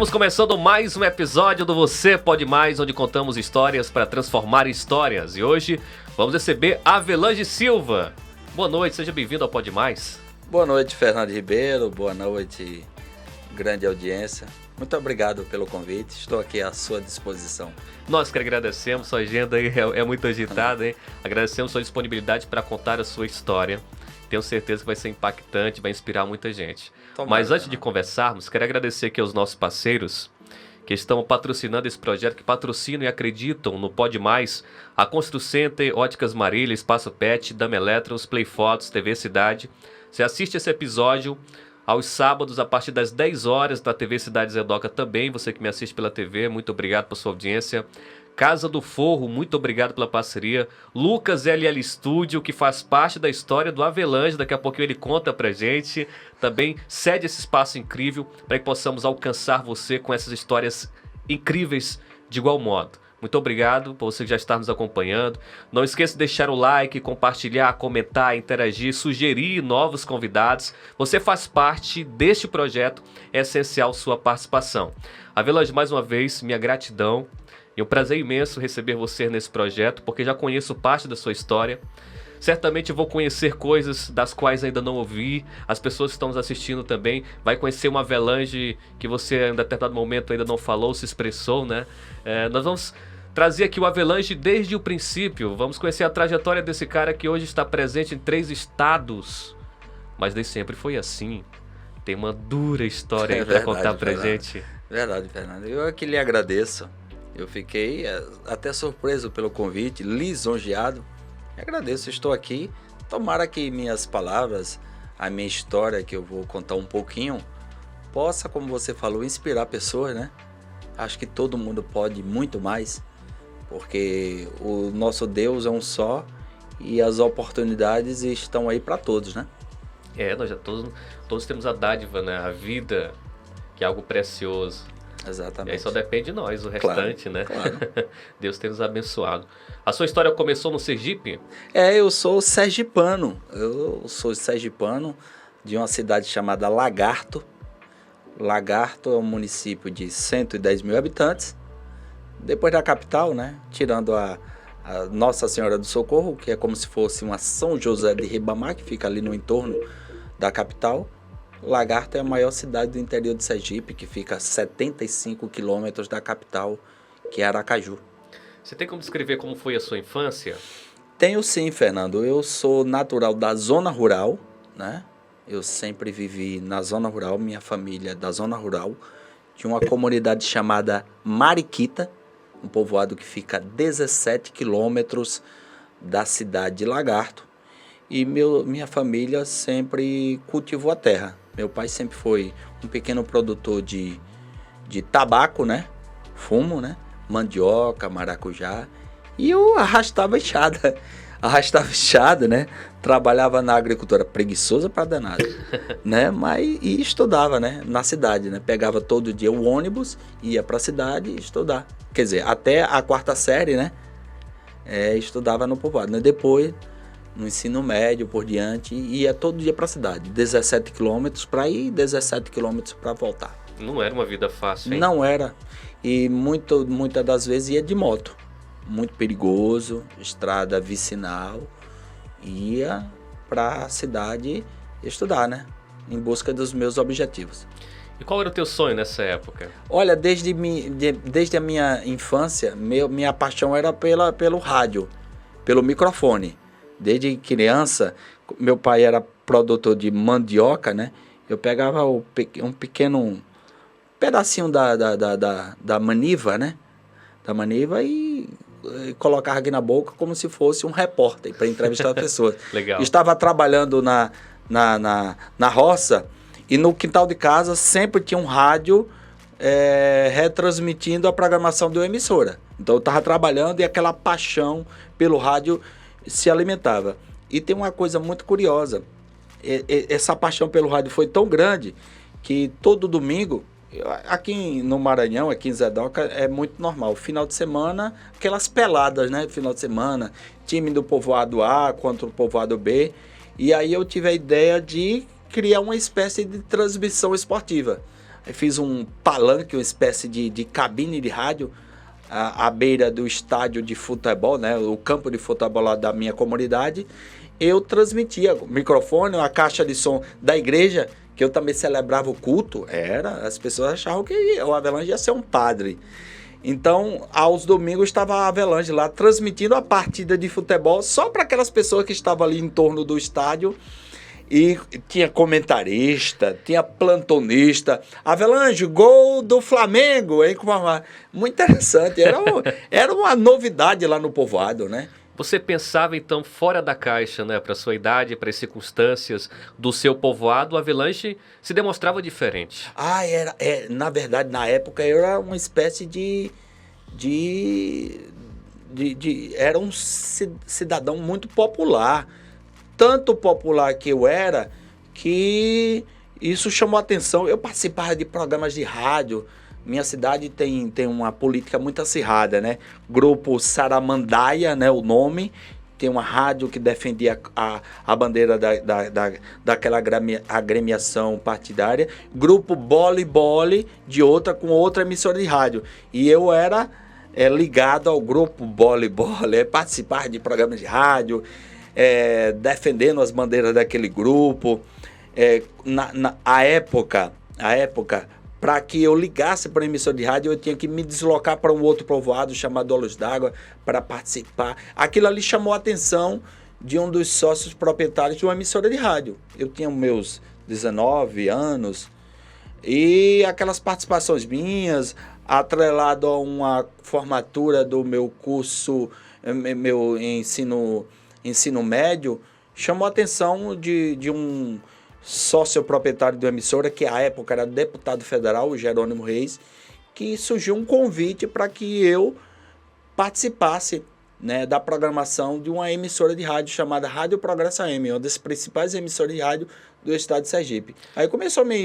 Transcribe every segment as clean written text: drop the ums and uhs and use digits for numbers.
Estamos começando mais um episódio do Você Pode Mais, onde contamos histórias para transformar histórias. E hoje vamos receber Avelange Silva. Boa noite, seja bem-vindo ao Pode Mais. Boa noite, Fernando Ribeiro. Boa noite, grande audiência. Muito obrigado pelo convite. Estou aqui à sua disposição. Nós que agradecemos, sua agenda aí é muito agitada, hein? Agradecemos sua disponibilidade para contar a sua história. Tenho certeza que vai ser impactante, vai inspirar muita gente. Mas antes de conversarmos, quero agradecer aqui aos nossos parceiros que estão patrocinando esse projeto, que patrocinam e acreditam no Pode Mais, a Constru Center, Óticas Marília, Espaço Pet, Dama Eletros, Play Fotos, TV Cidade. Você assiste esse episódio aos sábados, a partir das 10 horas, da TV Cidade Zedoca também. Você que me assiste pela TV, muito obrigado por sua audiência. Casa do Forro, muito obrigado pela parceria. Lucas LL Studio, que faz parte da história do Avelange, daqui a pouquinho ele conta pra gente. Também cede esse espaço incrível para que possamos alcançar você com essas histórias incríveis de igual modo. Muito obrigado por você que já está nos acompanhando. Não esqueça de deixar o like, compartilhar, comentar, interagir, sugerir novos convidados. Você faz parte deste projeto, é essencial sua participação. Avelange, mais uma vez, minha gratidão. É um prazer imenso receber você nesse projeto, porque já conheço parte da sua história. Certamente vou conhecer coisas das quais ainda não ouvi. As pessoas que estão nos assistindo também vai conhecer uma Avelange que você em determinado momento ainda não falou, se expressou, né? Nós vamos trazer aqui o Avelange desde o princípio. Vamos conhecer a trajetória desse cara que hoje está presente em 3 estados. Mas nem sempre foi assim. Tem uma dura história aí para contar pra gente. Verdade, Fernando. Eu é que lhe agradeço. Eu fiquei até surpreso pelo convite, lisonjeado. Agradeço, estou aqui. Tomara que minhas palavras, a minha história, que eu vou contar um pouquinho, possa, como você falou, inspirar pessoas, né? Acho que todo mundo pode muito mais, porque o nosso Deus é um só e as oportunidades estão aí para todos, né? Nós já todos temos a dádiva, né? A vida, que é algo precioso. Exatamente. E aí só depende de nós, o restante, claro, né? Claro. Deus tem nos abençoado. A sua história começou no Sergipe? Eu sou sergipano. Eu sou sergipano de uma cidade chamada Lagarto. Lagarto é um município de 110 mil habitantes. Depois da capital, né? Tirando a Nossa Senhora do Socorro, que é como se fosse uma São José de Ribamar, que fica ali no entorno da capital. Lagarto é a maior cidade do interior de Sergipe, que fica a 75 quilômetros da capital, que é Aracaju. Você tem como descrever como foi a sua infância? Tenho sim, Fernando. Eu sou natural da zona rural, né? Eu sempre vivi na zona rural, minha família é da zona rural, de uma comunidade chamada Mariquita, um povoado que fica a 17 quilômetros da cidade de Lagarto. E minha família sempre cultivou a terra. Meu pai sempre foi um pequeno produtor de tabaco, né? Fumo, né? Mandioca, maracujá. E eu arrastava enxada, né? Trabalhava na agricultura, preguiçosa para danado, né? E estudava, né? Na cidade, né? Pegava todo dia o ônibus, ia para a cidade estudar. Quer dizer, até a 4ª série, né? Estudava no povoado, né? Depois, no ensino médio por diante, ia todo dia para a cidade. 17 quilômetros para ir, 17 quilômetros para voltar. Não era uma vida fácil, hein? Não era. E muitas das vezes ia de moto. Muito perigoso, estrada vicinal. Ia para a cidade estudar, né? Em busca dos meus objetivos. E qual era o teu sonho nessa época? Olha, desde a minha infância, minha paixão era pelo rádio, pelo microfone. Desde criança, meu pai era produtor de mandioca, né? Eu pegava um pequeno pedacinho da maniva, né? Da maniva e colocava aqui na boca como se fosse um repórter para entrevistar as pessoas. Legal. Estava trabalhando na roça e no quintal de casa sempre tinha um rádio retransmitindo a programação de uma emissora. Então eu estava trabalhando e aquela paixão pelo rádio se alimentava. E tem uma coisa muito curiosa. Essa paixão pelo rádio foi tão grande que todo domingo, aqui no Maranhão, aqui em Zedoca, é muito normal. Final de semana, aquelas peladas, né? Final de semana, time do povoado A contra o povoado B. E aí eu tive a ideia de criar uma espécie de transmissão esportiva. Aí fiz um palanque, uma espécie de cabine de rádio, à beira do estádio de futebol, né? O campo de futebol lá da minha comunidade. Eu transmitia o microfone, a caixa de som da igreja, que eu também celebrava o culto. As pessoas achavam que o Avelange ia ser um padre. Então, aos domingos estava a Avelange lá transmitindo a partida de futebol só para aquelas pessoas que estavam ali em torno do estádio. E tinha comentarista, tinha plantonista. Avelange, gol do Flamengo, hein? Muito interessante. Era uma novidade lá no povoado, né? Você pensava, então, fora da caixa, né? Para sua idade, para as circunstâncias do seu povoado, o Avelange se demonstrava diferente. Na verdade, na época, eu era uma espécie era um cidadão muito popular. Tanto popular que eu era, que isso chamou a atenção. Eu participava de programas de rádio. Minha cidade tem uma política muito acirrada, né? Grupo Saramandaia, né, o nome. Tem uma rádio que defendia a bandeira daquela agremiação partidária. Grupo Bole Bole, com outra emissora de rádio. E eu era ligado ao grupo Bole Bole, participar de programas de rádio, defendendo as bandeiras daquele grupo. A época, para que eu ligasse para a emissora de rádio, eu tinha que me deslocar para um outro povoado chamado Olhos d'Água para participar. Aquilo ali chamou a atenção de um dos sócios proprietários de uma emissora de rádio. Eu tinha meus 19 anos e aquelas participações minhas, atrelado a uma formatura do meu curso, meu ensino médio, chamou a atenção de um sócio proprietário de uma emissora, que à época era deputado federal, o Jerônimo Reis, que surgiu um convite para que eu participasse, né, da programação de uma emissora de rádio chamada Rádio Progresso AM, uma das principais emissoras de rádio do estado de Sergipe. Aí começou meu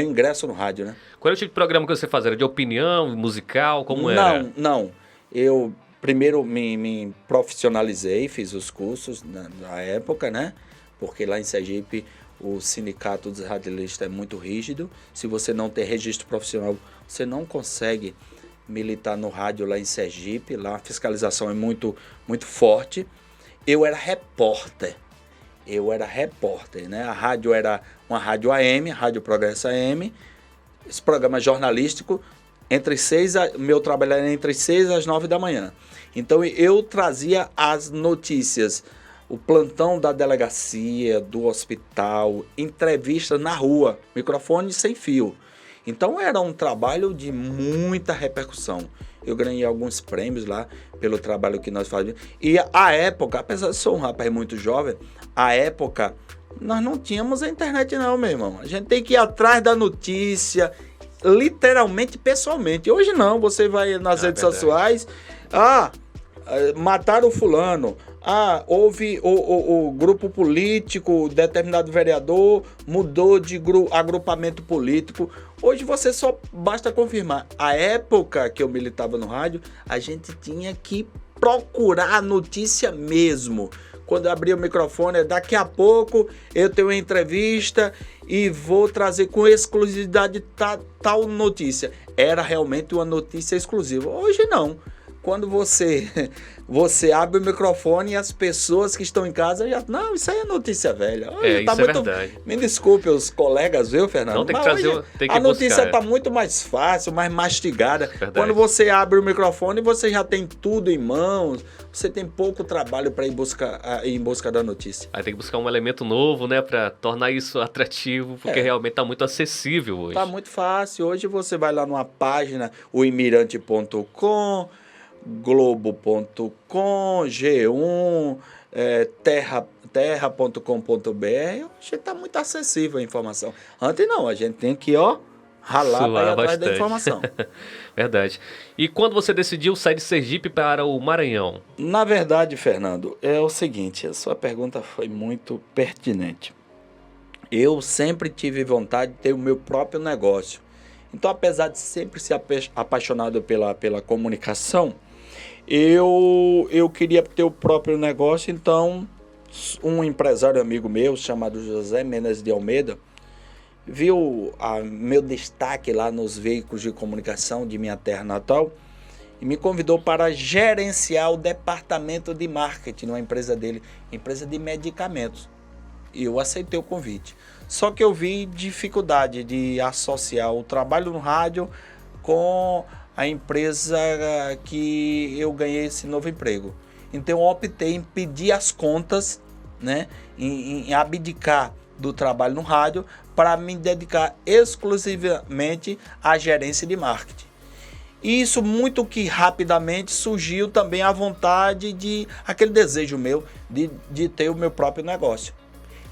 ingresso no rádio, né? Qual era o tipo de programa que você fazia? Era de opinião, musical, como era? Não. Eu primeiro me profissionalizei, fiz os cursos na época, né? Porque lá em Sergipe o sindicato dos radialistas é muito rígido. Se você não tem registro profissional, você não consegue militar no rádio lá em Sergipe. Lá a fiscalização é muito, muito forte. Eu era repórter, né? A rádio era uma rádio AM, Rádio Progresso AM. Esse programa jornalístico, meu trabalho era entre 6 às 9 da manhã. Então eu trazia as notícias, o plantão da delegacia, do hospital, entrevistas na rua, microfone sem fio. Então era um trabalho de muita repercussão. Eu ganhei alguns prêmios lá pelo trabalho que nós fazíamos. E à época, apesar de ser um rapaz muito jovem, à época nós não tínhamos a internet não, meu irmão. A gente tem que ir atrás da notícia, literalmente, pessoalmente. Hoje não, você vai nas redes sociais, mataram o fulano, houve o grupo político, determinado vereador mudou de agrupamento político. Hoje você só basta confirmar. A época que eu militava no rádio, a gente tinha que procurar a notícia mesmo. Quando eu abria o microfone, daqui a pouco eu tenho uma entrevista e vou trazer com exclusividade tal notícia. Era realmente uma notícia exclusiva. Hoje não. Quando você abre o microfone e as pessoas que estão em casa já... Não, isso aí é notícia velha. Hoje isso é verdade. Me desculpe os colegas, viu, Fernando? Não, tem que trazer, tem que a notícia está muito mais fácil, mais mastigada. Verdade. Quando você abre o microfone, você já tem tudo em mãos. Você tem pouco trabalho para ir em busca da notícia. Aí tem que buscar um elemento novo, né, para tornar isso atrativo, porque realmente está muito acessível hoje. Está muito fácil. Hoje você vai lá numa página, o imirante.com, globo.com, G1, terra.com.br. Está muito acessível a informação. Antes não, a gente tem que ralar para ir atrás da informação. Verdade. E quando você decidiu sair de Sergipe para o Maranhão? Na verdade, Fernando, é o seguinte, a sua pergunta foi muito pertinente. Eu sempre tive vontade de ter o meu próprio negócio. Então, apesar de sempre ser apaixonado pela comunicação, eu queria ter o próprio negócio. Então, um empresário amigo meu, chamado José Menezes de Almeida, viu meu destaque lá nos veículos de comunicação de minha terra natal e me convidou para gerenciar o departamento de marketing numa empresa dele, empresa de medicamentos. E eu aceitei o convite. Só que eu vi dificuldade de associar o trabalho no rádio com a empresa que eu ganhei esse novo emprego. Então eu optei em pedir as contas, né, em abdicar do trabalho no rádio para me dedicar exclusivamente à gerência de marketing. E isso muito que rapidamente surgiu também a vontade aquele desejo meu de ter o meu próprio negócio.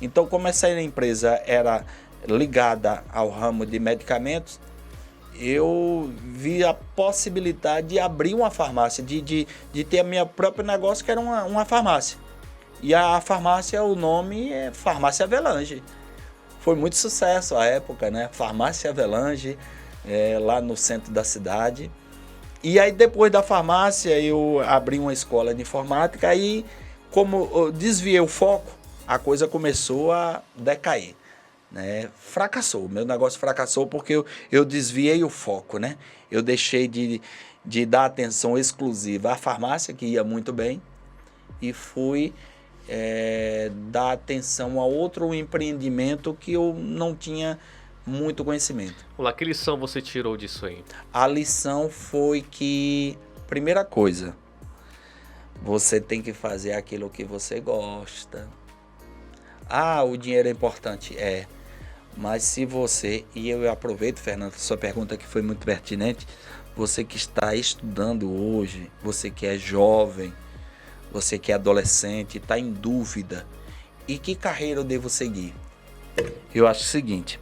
Então, como essa empresa era ligada ao ramo de medicamentos, eu vi a possibilidade de abrir uma farmácia, de ter a minha próprio negócio, que era uma farmácia. E a farmácia, o nome é Farmácia Avelange. Foi muito sucesso à época, né? Farmácia Avelange, lá no centro da cidade. E aí, depois da farmácia, eu abri uma escola de informática. Aí, como eu desviei o foco, a coisa começou a decair, né? Fracassou, meu negócio fracassou porque eu desviei o foco, né? Eu deixei de dar atenção exclusiva à farmácia, que ia muito bem, e fui dar atenção a outro empreendimento que eu não tinha muito conhecimento. Olá, que lição você tirou disso aí? A lição foi que, primeira coisa, você tem que fazer aquilo que você gosta. O dinheiro é importante, mas se você, e eu aproveito, Fernando, sua pergunta que foi muito pertinente, você que está estudando hoje, você que é jovem, você que é adolescente, está em dúvida, e que carreira eu devo seguir? Eu acho o seguinte,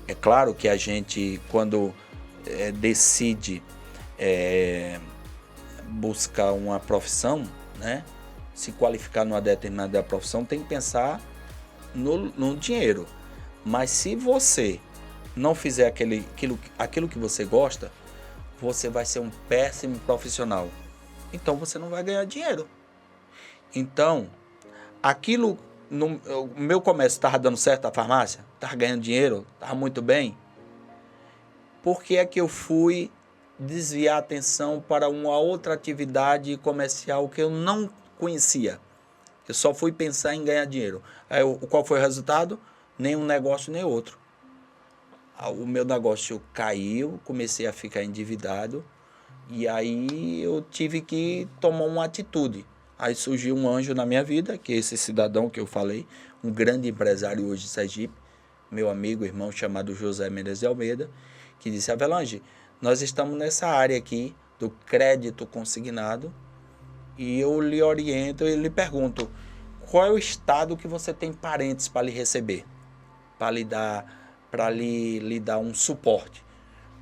é claro que a gente, quando decide buscar uma profissão, né, se qualificar numa determinada profissão, tem que pensar no dinheiro. Mas se você não fizer aquilo que você gosta, você vai ser um péssimo profissional. Então você não vai ganhar dinheiro. Então, o meu comércio estava dando certo, a farmácia, estava ganhando dinheiro, estava muito bem. Por que é que eu fui desviar a atenção para uma outra atividade comercial que eu não conhecia? Eu só fui pensar em ganhar dinheiro. Aí, qual foi o resultado? Nem um negócio, nem outro. O meu negócio caiu, comecei a ficar endividado, e aí eu tive que tomar uma atitude. Aí surgiu um anjo na minha vida, que é esse cidadão que eu falei, um grande empresário hoje de Sergipe, meu amigo, irmão, chamado José Mendes de Almeida, que disse: Avelange, nós estamos nessa área aqui do crédito consignado, e eu lhe oriento e lhe pergunto, qual é o estado que você tem parentes para lhe receber, para lhe dar um suporte?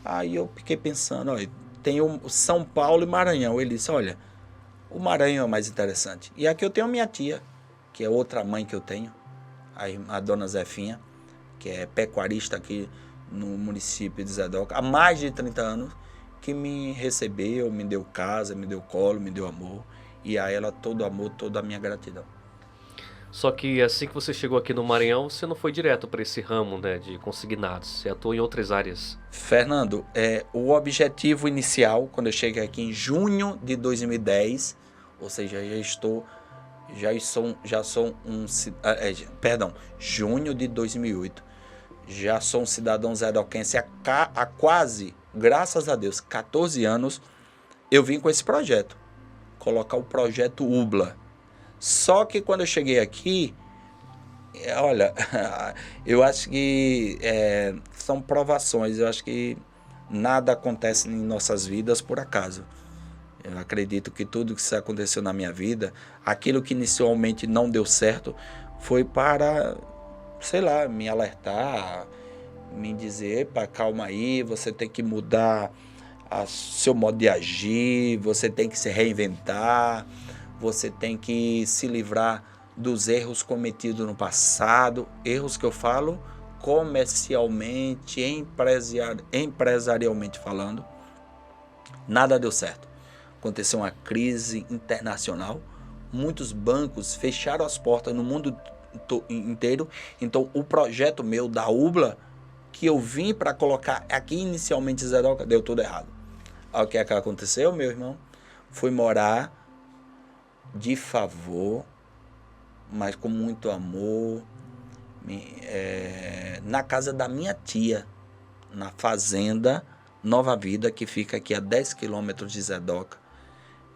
Aí eu fiquei pensando, olha, tem o São Paulo e Maranhão. Ele disse, olha, o Maranhão é mais interessante. E aqui eu tenho a minha tia, que é outra mãe que eu tenho, a dona Zefinha, que é pecuarista aqui no município de Zedoca, há mais de 30 anos, que me recebeu, me deu casa, me deu colo, me deu amor. E a ela todo amor, toda a minha gratidão. Só que assim que você chegou aqui no Maranhão, você não foi direto para esse ramo, né, de consignados. Você atuou em outras áreas. Fernando, o objetivo inicial, quando eu cheguei aqui em junho de 2010, ou seja, junho de 2008, já sou um cidadão zedoquense há quase, graças a Deus, 14 anos, eu vim com esse projeto, colocar o projeto UBLA. Só que quando eu cheguei aqui, olha, eu acho que são provações, eu acho que nada acontece em nossas vidas por acaso. Eu acredito que tudo que aconteceu na minha vida, aquilo que inicialmente não deu certo, foi para, sei lá, me alertar, me dizer, calma aí, você tem que mudar seu modo de agir, você tem que se reinventar, você tem que se livrar dos erros cometidos no passado, erros que eu falo comercialmente, empresarialmente falando. Nada deu certo. Aconteceu uma crise internacional, muitos bancos fecharam as portas no mundo inteiro. Então, o projeto meu da UBLA, que eu vim para colocar aqui inicialmente em Zedoca, deu tudo errado. Aí o que é que aconteceu, meu irmão? Fui morar de favor, mas com muito amor, na casa da minha tia, na fazenda Nova Vida, que fica aqui a 10 quilômetros de Zedoca.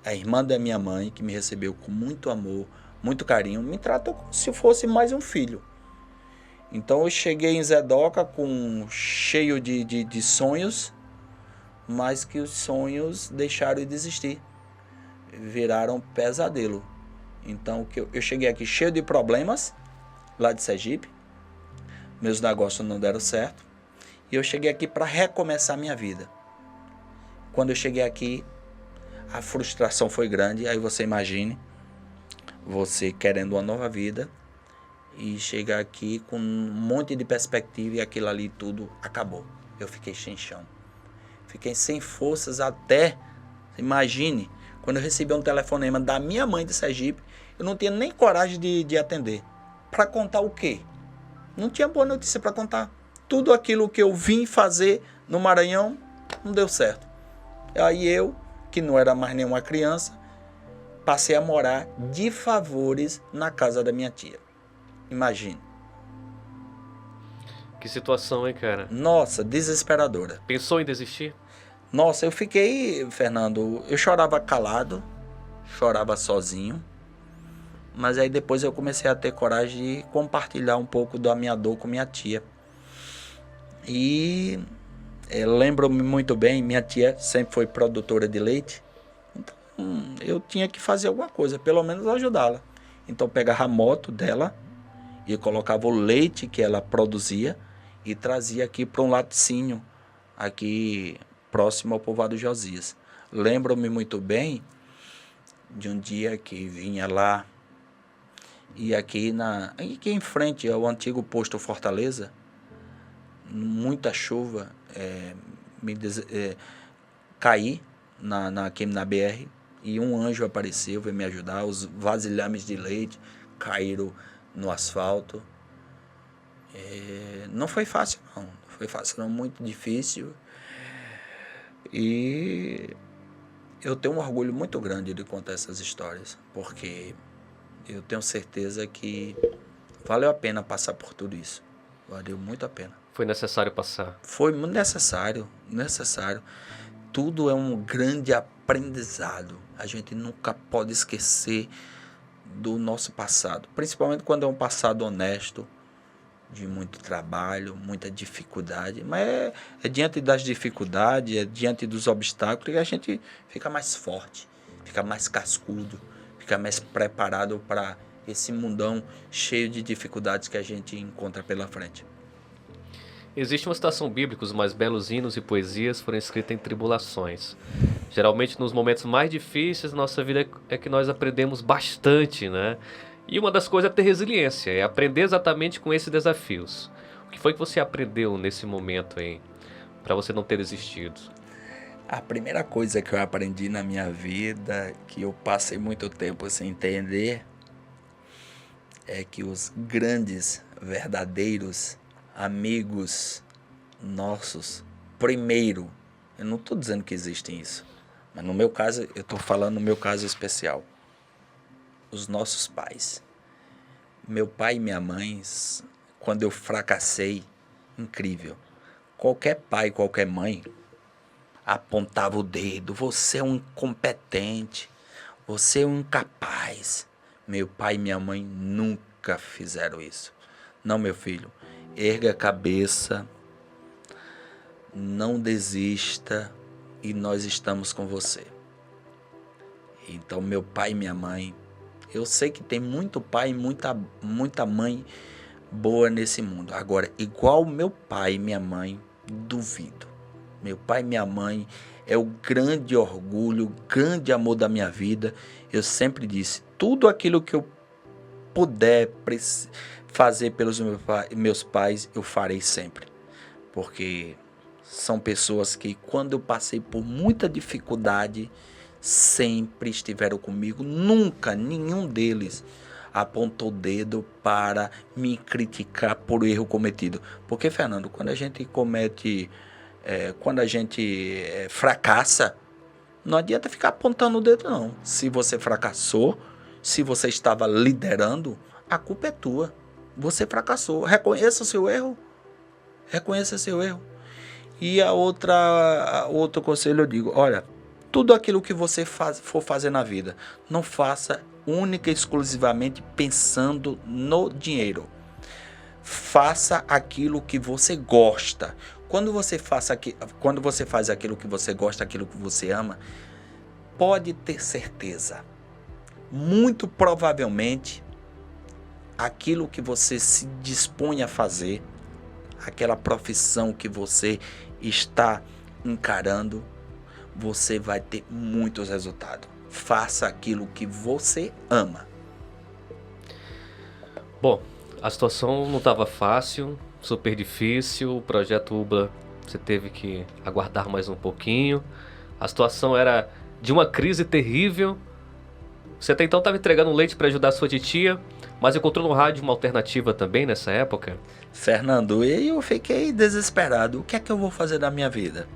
A irmã da minha mãe, que me recebeu com muito amor, muito carinho, me tratou como se fosse mais um filho. Então eu cheguei em Zedoca cheio de sonhos, mas que os sonhos deixaram de existir, viraram pesadelo. Então eu cheguei aqui cheio de problemas, lá de Sergipe, meus negócios não deram certo, e eu cheguei aqui para recomeçar minha vida. Quando eu cheguei aqui, a frustração foi grande. Aí você imagine, você querendo uma nova vida e chegar aqui com um monte de perspectiva e aquilo ali tudo acabou. Eu fiquei sem chão. Fiquei sem forças até, imagine, quando eu recebi um telefonema da minha mãe de Sergipe, eu não tinha nem coragem de atender. Para contar o quê? Não tinha boa notícia para contar. Tudo aquilo que eu vim fazer no Maranhão não deu certo. Aí eu, que não era mais nenhuma criança, passei a morar de favores na casa da minha tia. Imagine. Que situação, hein, cara? Nossa, desesperadora. Pensou em desistir? Nossa, eu fiquei, Fernando, eu chorava calado, chorava sozinho, mas aí depois eu comecei a ter coragem de compartilhar um pouco da minha dor com minha tia. E lembro-me muito bem, minha tia sempre foi produtora de leite, então eu tinha que fazer alguma coisa, pelo menos ajudá-la. Então eu pegava a moto dela e colocava o leite que ela produzia e trazia aqui para um laticínio, aqui próximo ao povoado Josias. Lembro-me muito bem de um dia que vinha lá e aqui em frente ao antigo posto Fortaleza, muita chuva, caí aqui na BR e um anjo apareceu, veio me ajudar. Os vasilhames de leite caíram no asfalto. Não foi fácil não, muito difícil. E eu tenho um orgulho muito grande de contar essas histórias, porque eu tenho certeza que valeu a pena passar por tudo isso. Valeu muito a pena. Foi necessário passar? Foi muito necessário. Tudo é um grande aprendizado. A gente nunca pode esquecer do nosso passado, principalmente quando é um passado honesto, de muito trabalho, muita dificuldade. Mas é diante das dificuldades, é diante dos obstáculos que a gente fica mais forte, fica mais cascudo, fica mais preparado para esse mundão cheio de dificuldades que a gente encontra pela frente. Existe uma citação bíblica: os mais belos hinos e poesias foram escritos em tribulações. Geralmente nos momentos mais difíceis da nossa vida é que nós aprendemos bastante, né? E uma das coisas é ter resiliência, é aprender exatamente com esses desafios. O que foi que você aprendeu nesse momento aí, para você não ter desistido? A primeira coisa que eu aprendi na minha vida, que eu passei muito tempo sem entender, é que os grandes, verdadeiros amigos nossos, primeiro, eu não estou dizendo que existem isso, mas no meu caso, eu estou falando no meu caso especial, os nossos pais. Meu pai e minha mãe, quando eu fracassei, incrível, qualquer pai, qualquer mãe apontava o dedo: você é um incompetente, você é um incapaz. Meu pai e minha mãe nunca fizeram isso. Não, meu filho, erga a cabeça, não desista e nós estamos com você. Então, meu pai e minha mãe, eu sei que tem muito pai e muita mãe boa nesse mundo. Agora, igual meu pai e minha mãe, duvido. Meu pai e minha mãe é o grande orgulho, o grande amor da minha vida. Eu sempre disse, tudo aquilo que eu puder fazer pelos meus pais, eu farei sempre. Porque são pessoas que, quando eu passei por muita dificuldade, sempre estiveram comigo. Nunca nenhum deles apontou o dedo para me criticar por erro cometido. Porque, Fernando, quando a gente fracassa, não adianta ficar apontando o dedo, não. Se você fracassou, se você estava liderando, a culpa é tua. Você fracassou. Reconheça o seu erro. Reconheça seu erro. E outro conselho eu digo, olha, tudo aquilo que você for fazer na vida, não faça única e exclusivamente pensando no dinheiro. Faça aquilo que você gosta. Quando você faz aquilo que você gosta, aquilo que você ama, pode ter certeza, muito provavelmente, aquilo que você se dispõe a fazer, aquela profissão que você está encarando, você vai ter muitos resultados. Faça aquilo que você ama. Bom, a situação não estava fácil, super difícil. O projeto UBLA, você teve que aguardar mais um pouquinho. A situação era de uma crise terrível. Você até então estava entregando leite para ajudar a sua titia, mas encontrou no rádio uma alternativa também nessa época? Fernando, eu fiquei desesperado. O que é que eu vou fazer da minha vida?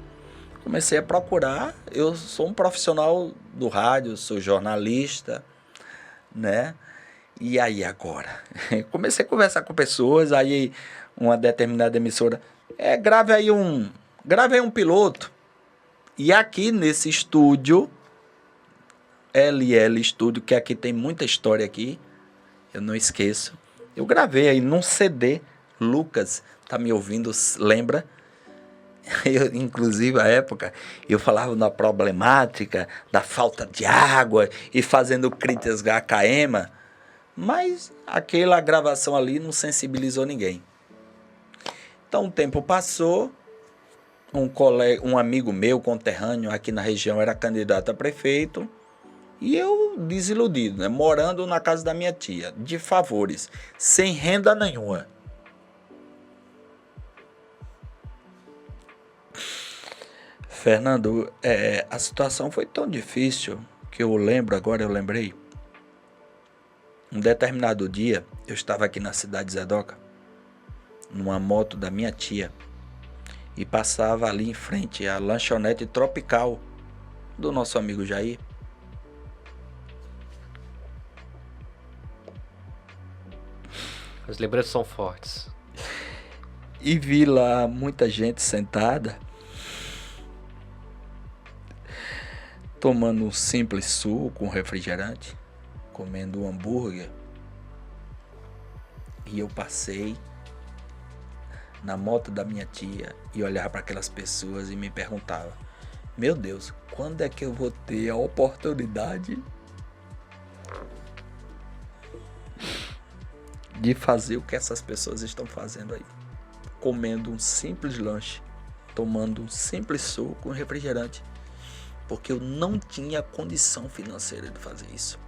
Comecei a procurar. Eu sou um profissional do rádio, sou jornalista, né? E aí agora? Comecei a conversar com pessoas, aí uma determinada emissora, grave aí um piloto. E aqui nesse estúdio, LL Estúdio, que aqui tem muita história aqui, eu não esqueço. Eu gravei aí num CD. Lucas, tá me ouvindo, lembra? Inclusive, à época, eu falava da problemática, da falta de água e fazendo críticas a Caema, mas aquela gravação ali não sensibilizou ninguém. Então, o tempo passou, um amigo meu, conterrâneo aqui na região, era candidato a prefeito, e eu desiludido, né? Morando na casa da minha tia, de favores, sem renda nenhuma. Fernando, a situação foi tão difícil que eu lembrei. Um determinado dia, eu estava aqui na cidade de Zedoca, numa moto da minha tia, e passava ali em frente a lanchonete Tropical do nosso amigo Jair. As lembranças são fortes. E vi lá muita gente sentada, tomando um simples suco com refrigerante, comendo um hambúrguer. E eu passei na moto da minha tia e olhava para aquelas pessoas e me perguntava, meu Deus, quando é que eu vou ter a oportunidade de fazer o que essas pessoas estão fazendo aí? Comendo um simples lanche, tomando um simples suco com refrigerante. Porque eu não tinha condição financeira de fazer isso.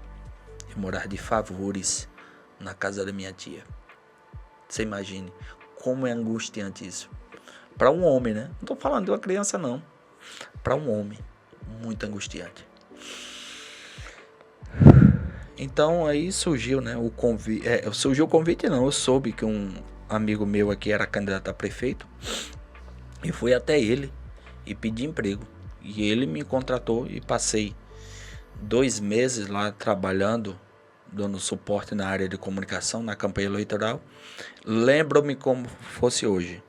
Eu morava de favores na casa da minha tia. Você imagine como é angustiante isso. Para um homem, né? Não estou falando de uma criança, não. Para um homem, muito angustiante. Então aí surgiu, né, o convite. Surgiu o convite, não. Eu soube que um amigo meu aqui era candidato a prefeito. E fui até ele e pedi emprego. E ele me contratou e passei 2 meses lá trabalhando, dando suporte na área de comunicação, na campanha eleitoral. Lembro-me como fosse hoje.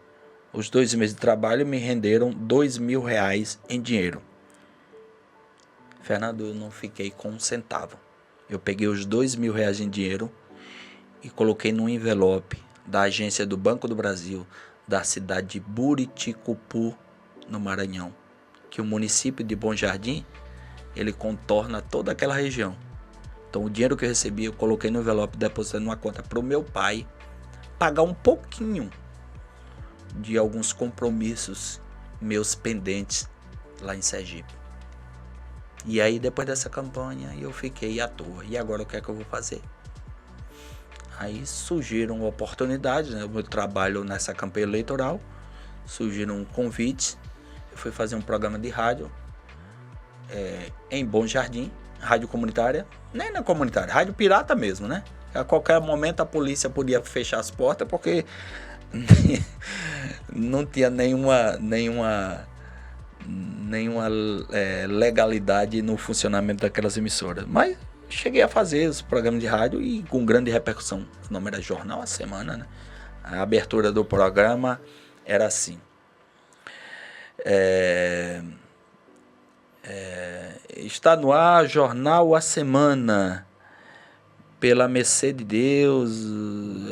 Os 2 meses de trabalho me renderam R$2.000 em dinheiro. Fernando, eu não fiquei com um centavo. Eu peguei os R$2.000 em dinheiro e coloquei num envelope da agência do Banco do Brasil, da cidade de Buriticupu, no Maranhão. Que o município de Bom Jardim, ele contorna toda aquela região. Então o dinheiro que eu recebi, eu coloquei no envelope, depositando numa conta para o meu pai pagar um pouquinho de alguns compromissos meus pendentes lá em Sergipe. E aí depois dessa campanha eu fiquei à toa. E agora o que é que eu vou fazer? Aí surgiram oportunidades, né? Eu trabalho nessa campanha eleitoral, surgiram convites. Eu fui fazer um programa de rádio em Bom Jardim, rádio comunitária, nem na comunitária, rádio pirata mesmo, né? A qualquer momento a polícia podia fechar as portas, porque não tinha nenhuma legalidade no funcionamento daquelas emissoras. Mas cheguei a fazer os programas de rádio e com grande repercussão. O nome era Jornal A Semana, né? A abertura do programa era assim. Está no ar Jornal A Semana. Pela mercê de Deus,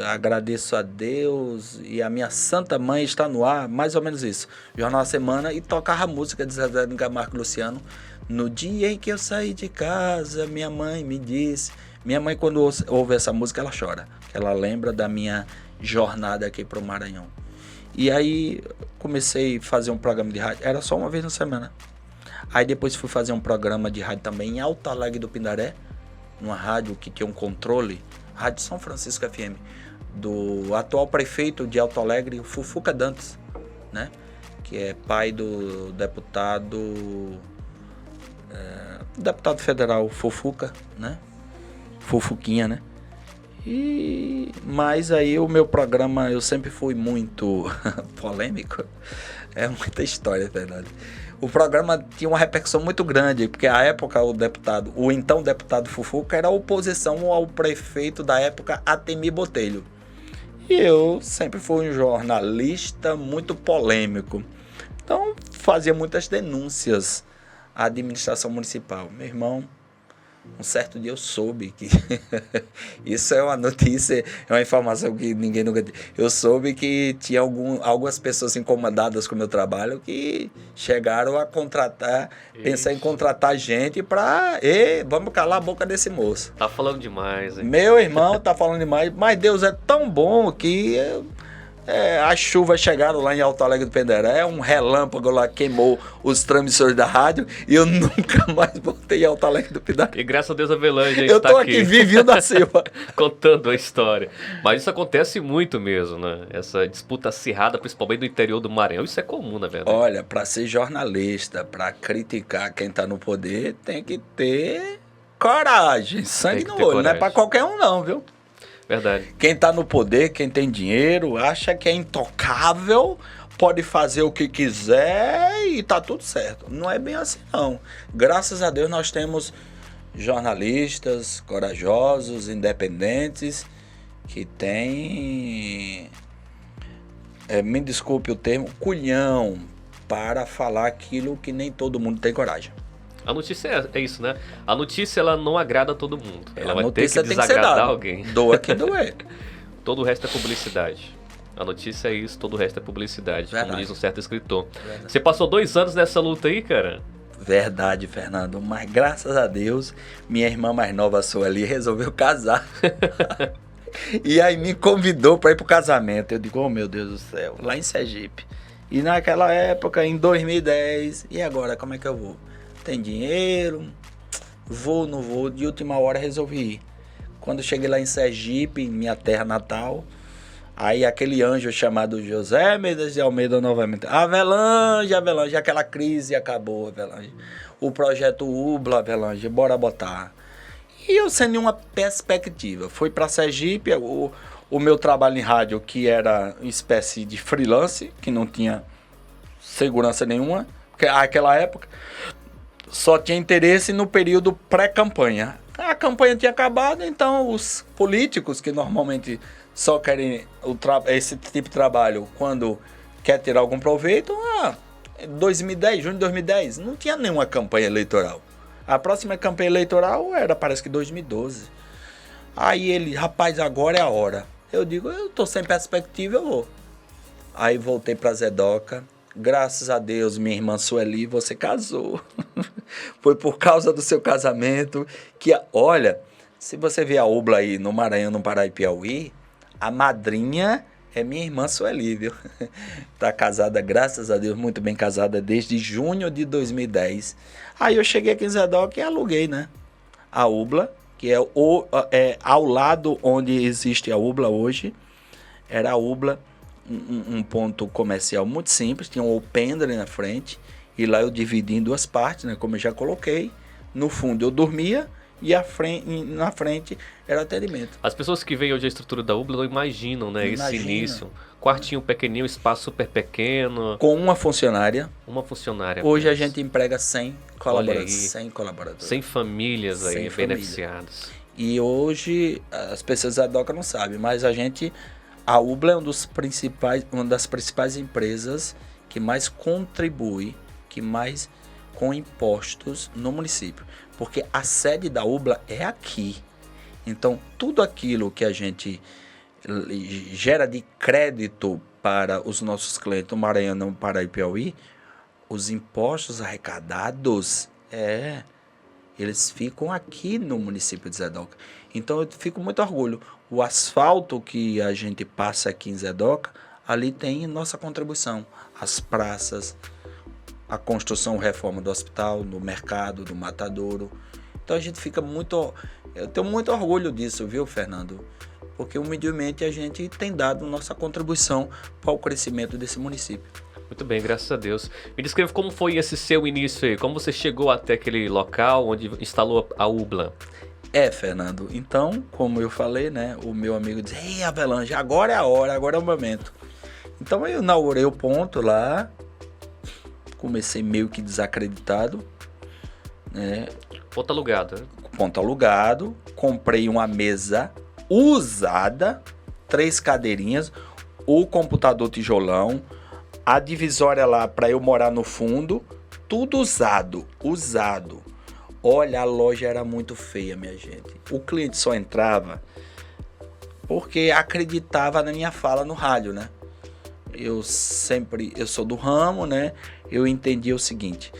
agradeço a Deus e a minha Santa Mãe está no ar, mais ou menos isso. Jornal A Semana, e tocava a música de Zezé de Camargo e Luciano. No dia em que eu saí de casa, minha mãe me disse... Minha mãe, quando ouve essa música, ela chora. Ela lembra da minha jornada aqui para o Maranhão. E aí comecei a fazer um programa de rádio, era só uma vez na semana. Aí depois fui fazer um programa de rádio também em Alto Alegre do Pindaré, numa rádio que tinha um controle, Rádio São Francisco FM, do atual prefeito de Alto Alegre, Fufuca Dantas, né? Que é pai do deputado federal Fufuca, né? Fufuquinha, né? Mas aí o meu programa, eu sempre fui muito polêmico. É muita história, verdade. O programa tinha uma repercussão muito grande, porque à época o então deputado Fufuca era oposição ao prefeito da época, Atemir Botelho. E eu sempre fui um jornalista muito polêmico. Então fazia muitas denúncias à administração municipal. Meu irmão, um certo dia eu soube que isso é uma notícia, é uma informação que ninguém nunca... Eu soube que tinha algumas pessoas incomodadas com o meu trabalho que chegaram a contratar, pensar em contratar gente para... vamos calar a boca desse moço. Tá falando demais, hein? Meu irmão tá falando demais, mas Deus é tão bom que... as chuvas chegaram lá em Alto Alegre do Pindaré, um relâmpago lá queimou os transmissores da rádio e eu nunca mais voltei em Alto Alegre do Pindaré. E graças a Deus a Avelange eu tô aqui vivinho da Silva. Contando a história. Mas isso acontece muito mesmo, né? Essa disputa acirrada, principalmente no interior do Maranhão, isso é comum, na verdade. Olha, para ser jornalista, para criticar quem tá no poder, tem que ter coragem, sangue no olho. Coragem. Não é para qualquer um não, viu? Verdade. Quem tá no poder, quem tem dinheiro, acha que é intocável, pode fazer o que quiser e tá tudo certo. Não é bem assim, não. Graças a Deus nós temos jornalistas corajosos, independentes, que têm, me desculpe o termo, culhão para falar aquilo que nem todo mundo tem coragem. A notícia é isso, né? A notícia, ela não agrada a todo mundo. Ela vai ter que desagradar alguém. Doa quem doer. Todo o resto é publicidade. A notícia é isso, todo o resto é publicidade. Verdade. Como diz um certo escritor. Verdade. Você passou 2 anos nessa luta aí, cara? Verdade, Fernando. Mas graças a Deus, minha irmã mais nova, a Sueli, resolveu casar. E aí me convidou para ir pro casamento. Eu digo, oh meu Deus do céu, lá em Sergipe. E naquela época, em 2010, e agora, como é que eu vou? Tem dinheiro, vou, não vou, de última hora resolvi ir. Quando cheguei lá em Sergipe, minha terra natal, aí aquele anjo chamado José Mendes de Almeida novamente, Avelange, aquela crise acabou, Avelange. O projeto UBLA, Avelange, bora botar. E eu sem nenhuma perspectiva, fui para Sergipe, o meu trabalho em rádio, que era uma espécie de freelance, que não tinha segurança nenhuma, porque naquela época só tinha interesse no período pré-campanha. A campanha tinha acabado, então os políticos, que normalmente só querem esse tipo de trabalho quando quer tirar algum proveito, 2010, junho de 2010, não tinha nenhuma campanha eleitoral. A próxima campanha eleitoral era, parece que 2012. Aí ele, rapaz, agora é a hora. Eu digo, eu tô sem perspectiva, eu vou. Aí voltei pra Zedoca. Graças a Deus, minha irmã Sueli, você casou. Foi por causa do seu casamento que, olha, se você ver a UBLA aí no Maranhão, no Pará e Piauí, a madrinha é minha irmã Sueli, viu? Tá casada, graças a Deus, muito bem casada desde junho de 2010. Aí eu cheguei aqui em Zedoca e aluguei, né? A UBLA, que é ao lado onde existe a UBLA hoje, era a UBLA. Um ponto comercial muito simples, tinha um alpendre na frente, e lá eu dividi em 2 partes, né, como eu já coloquei. No fundo eu dormia e na frente era atendimento. As pessoas que veem hoje a estrutura da UBLA não imaginam, né, esse início. Quartinho pequenininho, espaço super pequeno. Com uma funcionária. Uma funcionária. Hoje a gente emprega 100 colaboradores. 100 colaboradores. 100 famílias aí beneficiadas. E hoje as pessoas da DOCA não sabem, mas a UBLA é uma das principais empresas que mais contribui, que mais com impostos no município. Porque a sede da UBLA é aqui. Então, tudo aquilo que a gente gera de crédito para os nossos clientes no Maranhão, Pará e Piauí, os impostos arrecadados, eles ficam aqui no município de Zedoca. Então, eu fico muito orgulho. O asfalto que a gente passa aqui em Zedoca, ali tem nossa contribuição. As praças, a construção, reforma do hospital, do mercado, do matadouro. Então, a gente fica muito... Eu tenho muito orgulho disso, viu, Fernando? Porque, humildemente, a gente tem dado nossa contribuição para o crescimento desse município. Muito bem, graças a Deus. Me descreva como foi esse seu início aí, como você chegou até aquele local onde instalou a UBLA. Fernando, então, como eu falei, né, o meu amigo disse, ei, Avelange, agora é a hora, agora é o momento. Então, eu inaugurei o ponto lá, comecei meio que desacreditado, né. Ponto alugado, né? Ponto alugado, comprei uma mesa usada, 3 cadeirinhas, o computador tijolão, a divisória lá para eu morar no fundo, tudo usado. Olha, a loja era muito feia, minha gente. O cliente só entrava porque acreditava na minha fala no rádio, né? Eu sou do ramo, né? Eu entendi o seguinte...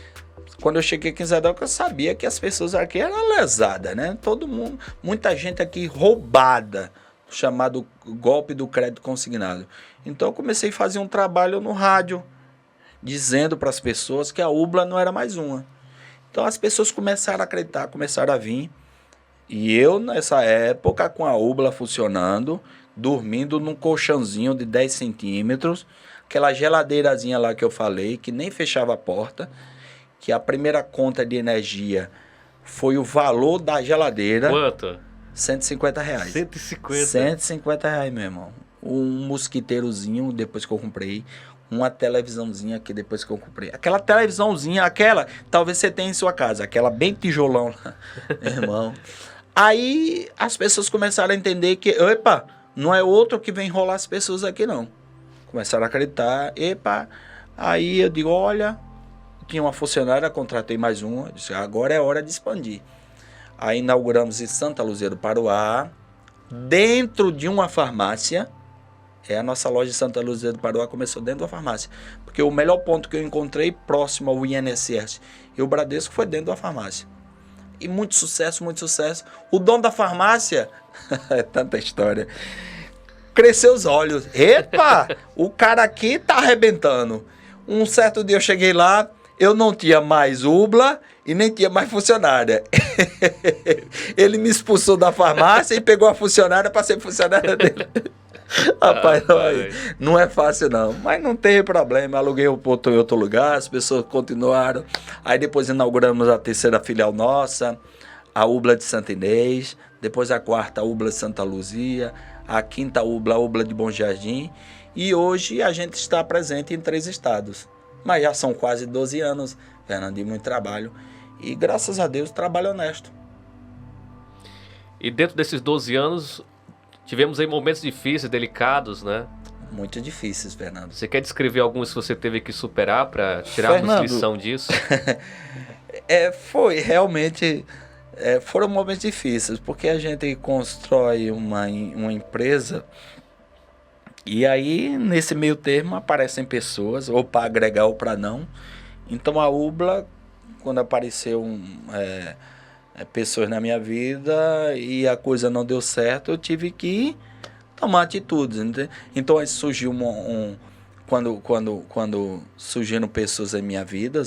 Quando eu cheguei aqui em Zedoca, eu sabia que as pessoas aqui eram lesadas, né? Todo mundo, muita gente aqui roubada, chamado golpe do crédito consignado. Então eu comecei a fazer um trabalho no rádio, dizendo para as pessoas que a UBLA não era mais uma. Então as pessoas começaram a acreditar, começaram a vir. E eu, nessa época, com a UBLA funcionando, dormindo num colchãozinho de 10 centímetros, aquela geladeirazinha lá que eu falei, que nem fechava a porta, que a primeira conta de energia foi o valor da geladeira. Quanto? R$150. 150? 150 reais, meu irmão. Um mosquiteirozinho, depois que eu comprei. Uma televisãozinha aqui, depois que eu comprei. Aquela televisãozinha, talvez você tenha em sua casa. Aquela bem tijolão lá, meu irmão. Aí as pessoas começaram a entender que, não é outro que vem enrolar as pessoas aqui, não. Começaram a acreditar. Aí eu digo, olha... Tinha uma funcionária, contratei mais uma, disse, agora é hora de expandir. Aí inauguramos em Santa Luzia do Paruá, dentro de uma farmácia. A nossa loja de Santa Luzia do Paruá começou dentro de uma farmácia. Porque o melhor ponto que eu encontrei próximo ao INSS e o Bradesco foi dentro de uma farmácia. E muito sucesso, muito sucesso. O dono da farmácia, é tanta história, cresceu os olhos. O cara aqui tá arrebentando. Um certo dia eu cheguei lá, eu não tinha mais UBLA e nem tinha mais funcionária. Ele me expulsou da farmácia e pegou a funcionária para ser funcionária dele. Rapaz, não é fácil não, mas não tem problema. Aluguei o ponto em outro lugar, as pessoas continuaram. Aí depois inauguramos a 3ª filial nossa, a UBLA de Santa Inês, depois a 4ª UBLA de Santa Luzia, a 5ª UBLA, a UBLA de Bom Jardim. E hoje a gente está presente em 3 estados. Mas já são quase 12 anos, Fernando, de muito trabalho. E graças a Deus, trabalho honesto. E dentro desses 12 anos, tivemos aí momentos difíceis, delicados, né? Muito difíceis, Fernando. Você quer descrever alguns que você teve que superar para tirarmos lição disso? Foi realmente... foram momentos difíceis, porque a gente constrói uma empresa... E aí, nesse meio termo, aparecem pessoas, ou para agregar ou para não. Então, a UBLA, quando apareceu pessoas na minha vida e a coisa não deu certo, eu tive que tomar atitudes. Entende? Então, aí surgiu quando surgiram pessoas em minha vida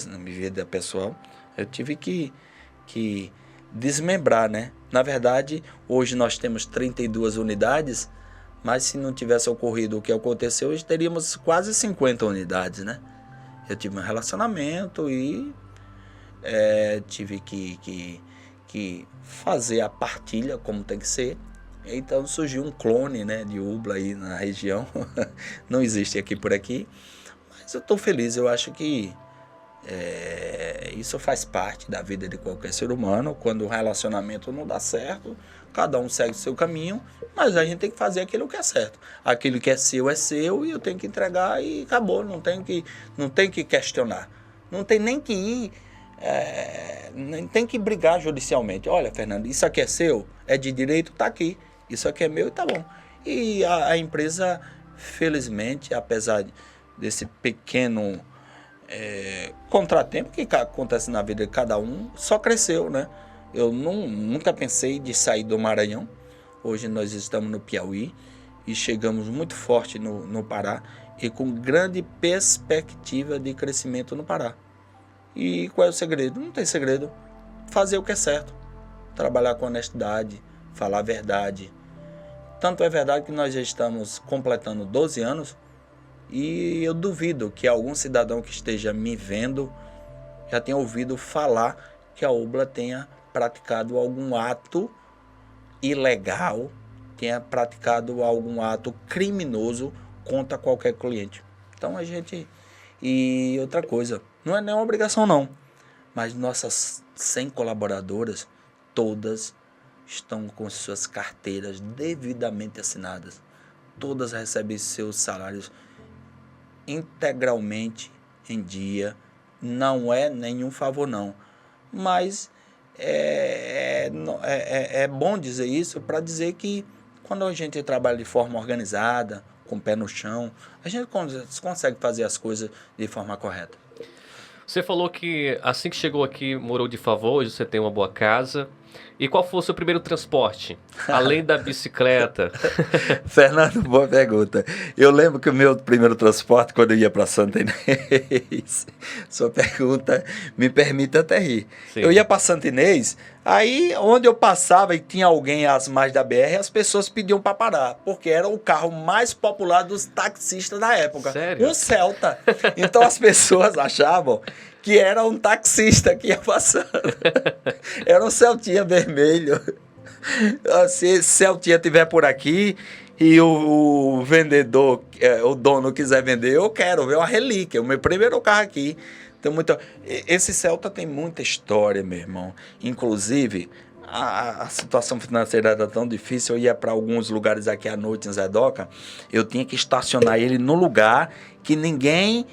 pessoal, eu tive que desmembrar, né? Na verdade, hoje nós temos 32 unidades, mas se não tivesse ocorrido o que aconteceu, hoje teríamos quase 50 unidades, né? Eu tive um relacionamento e tive que fazer a partilha como tem que ser. Então surgiu um clone, né, de Ubla aí na região. Não existe aqui por aqui. Mas eu estou feliz, eu acho que isso faz parte da vida de qualquer ser humano. Quando o relacionamento não dá certo, cada um segue o seu caminho, mas a gente tem que fazer aquilo que é certo. Aquilo que é seu e eu tenho que entregar e acabou. Não tem que questionar. Não tem nem que ir, nem tem que brigar judicialmente. Olha, Fernando, isso aqui é seu, é de direito, tá aqui. Isso aqui é meu e tá bom. E a empresa, felizmente, apesar desse pequeno contratempo que acontece na vida de cada um, só cresceu, né? Eu nunca pensei de sair do Maranhão. Hoje nós estamos no Piauí e chegamos muito forte no Pará e com grande perspectiva de crescimento no Pará. E qual é o segredo? Não tem segredo. Fazer o que é certo. Trabalhar com honestidade, falar a verdade. Tanto é verdade que nós já estamos completando 12 anos e eu duvido que algum cidadão que esteja me vendo já tenha ouvido falar que a Ubla tenha praticado algum ato ilegal, tenha praticado algum ato criminoso contra qualquer cliente. Então a gente... E outra coisa, não é nenhuma obrigação não, mas nossas 100 colaboradoras, todas estão com suas carteiras devidamente assinadas. Todas recebem seus salários integralmente em dia. Não é nenhum favor não, mas é bom dizer isso para dizer que quando a gente trabalha de forma organizada, com o pé no chão, a gente consegue fazer as coisas de forma correta. Você falou que assim que chegou aqui morou de favor, hoje você tem uma boa casa. E qual foi o seu primeiro transporte? Além da bicicleta. Fernando, boa pergunta. Eu lembro que o meu primeiro transporte, quando eu ia para Santa Inês, sua pergunta me permite até rir. Sim. Eu ia para Santa Inês, aí onde eu passava e tinha alguém às margens da BR, as pessoas pediam para parar, porque era o carro mais popular dos taxistas da época. Sério? Um Celta. Então as pessoas achavam que era um taxista que ia passando. Era um Celtinha vermelho. Se Celtinha estiver por aqui e o vendedor, o dono quiser vender, eu quero ver uma relíquia. O meu primeiro carro aqui. Tem esse Celta tem muita história, meu irmão. Inclusive, a situação financeira era tão difícil, eu ia para alguns lugares aqui à noite em Zedoca, eu tinha que estacionar ele no lugar que ninguém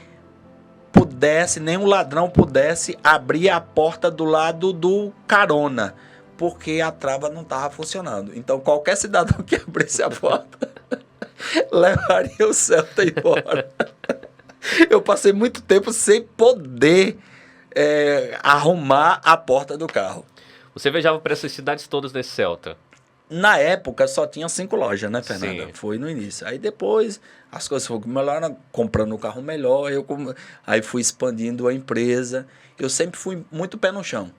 pudesse, nenhum ladrão pudesse abrir a porta do lado do carona, porque a trava não estava funcionando. Então, qualquer cidadão que abrisse a porta levaria o Celta embora. Eu passei muito tempo sem poder arrumar a porta do carro. Você viajava para essas cidades todas nesse Celta? Na época só tinha 5 lojas, né, Fernanda? Sim. Foi no início. Aí depois as coisas foram melhorando, comprando um carro melhor, aí fui expandindo a empresa. Eu sempre fui muito pé no chão,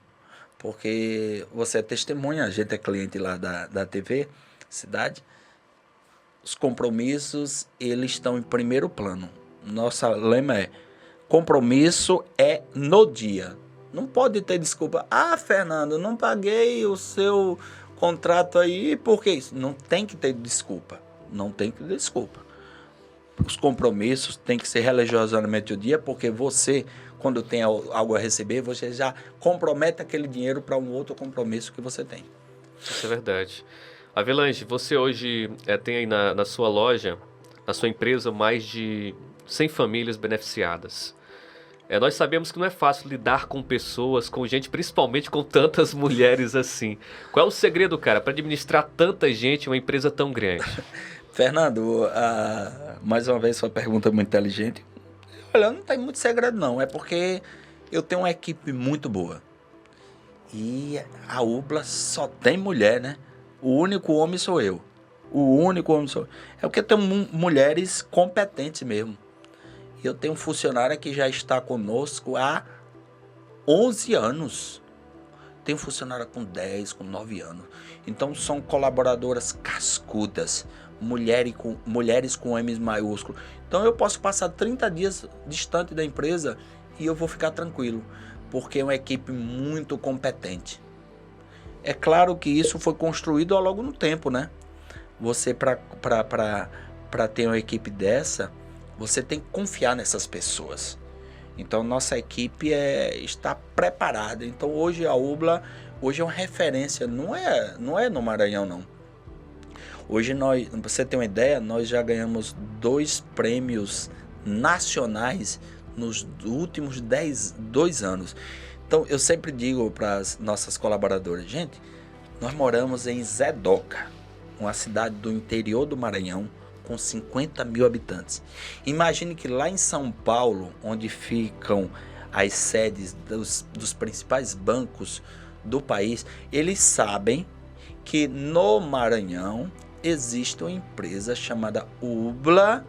porque você é testemunha, a gente é cliente lá da TV, cidade. Os compromissos, eles estão em primeiro plano. Nosso lema é: compromisso é no dia. Não pode ter desculpa. Ah, Fernando, não paguei o seu contrato aí, por que isso? Não tem que ter desculpa. Não tem que ter desculpa. Os compromissos têm que ser religiosamente o dia, porque você, quando tem algo a receber, você já compromete aquele dinheiro para um outro compromisso que você tem. Isso é verdade. Avelange, você hoje tem aí na sua loja, na sua empresa, mais de 100 famílias beneficiadas. Nós sabemos que não é fácil lidar com pessoas, com gente, principalmente com tantas mulheres assim. Qual é o segredo, cara, para administrar tanta gente em uma empresa tão grande? Fernando, mais uma vez sua pergunta é muito inteligente. Olha, não tem muito segredo não, é porque eu tenho uma equipe muito boa. E a Ubla só tem mulher, né? O único homem sou eu. O único homem sou eu. É porque tem mulheres competentes mesmo. Eu tenho um funcionário que já está conosco há 11 anos. Tem um funcionário com 10, com 9 anos. Então são colaboradoras cascudas, mulheres com M maiúsculo. Então eu posso passar 30 dias distante da empresa e eu vou ficar tranquilo, porque é uma equipe muito competente. É claro que isso foi construído ao longo do tempo, né? Você, para ter uma equipe dessa, você tem que confiar nessas pessoas. Então, nossa equipe está preparada. Então, hoje a UBLA é uma referência, não é no Maranhão, não. Hoje, pra você ter uma ideia, nós já ganhamos 2 prêmios nacionais nos últimos 2 anos. Então, eu sempre digo para as nossas colaboradoras, gente, nós moramos em Zedoca, uma cidade do interior do Maranhão, com 50 mil habitantes. Imagine que lá em São Paulo, onde ficam as sedes dos principais bancos do país, eles sabem que no Maranhão existe uma empresa chamada UBLA,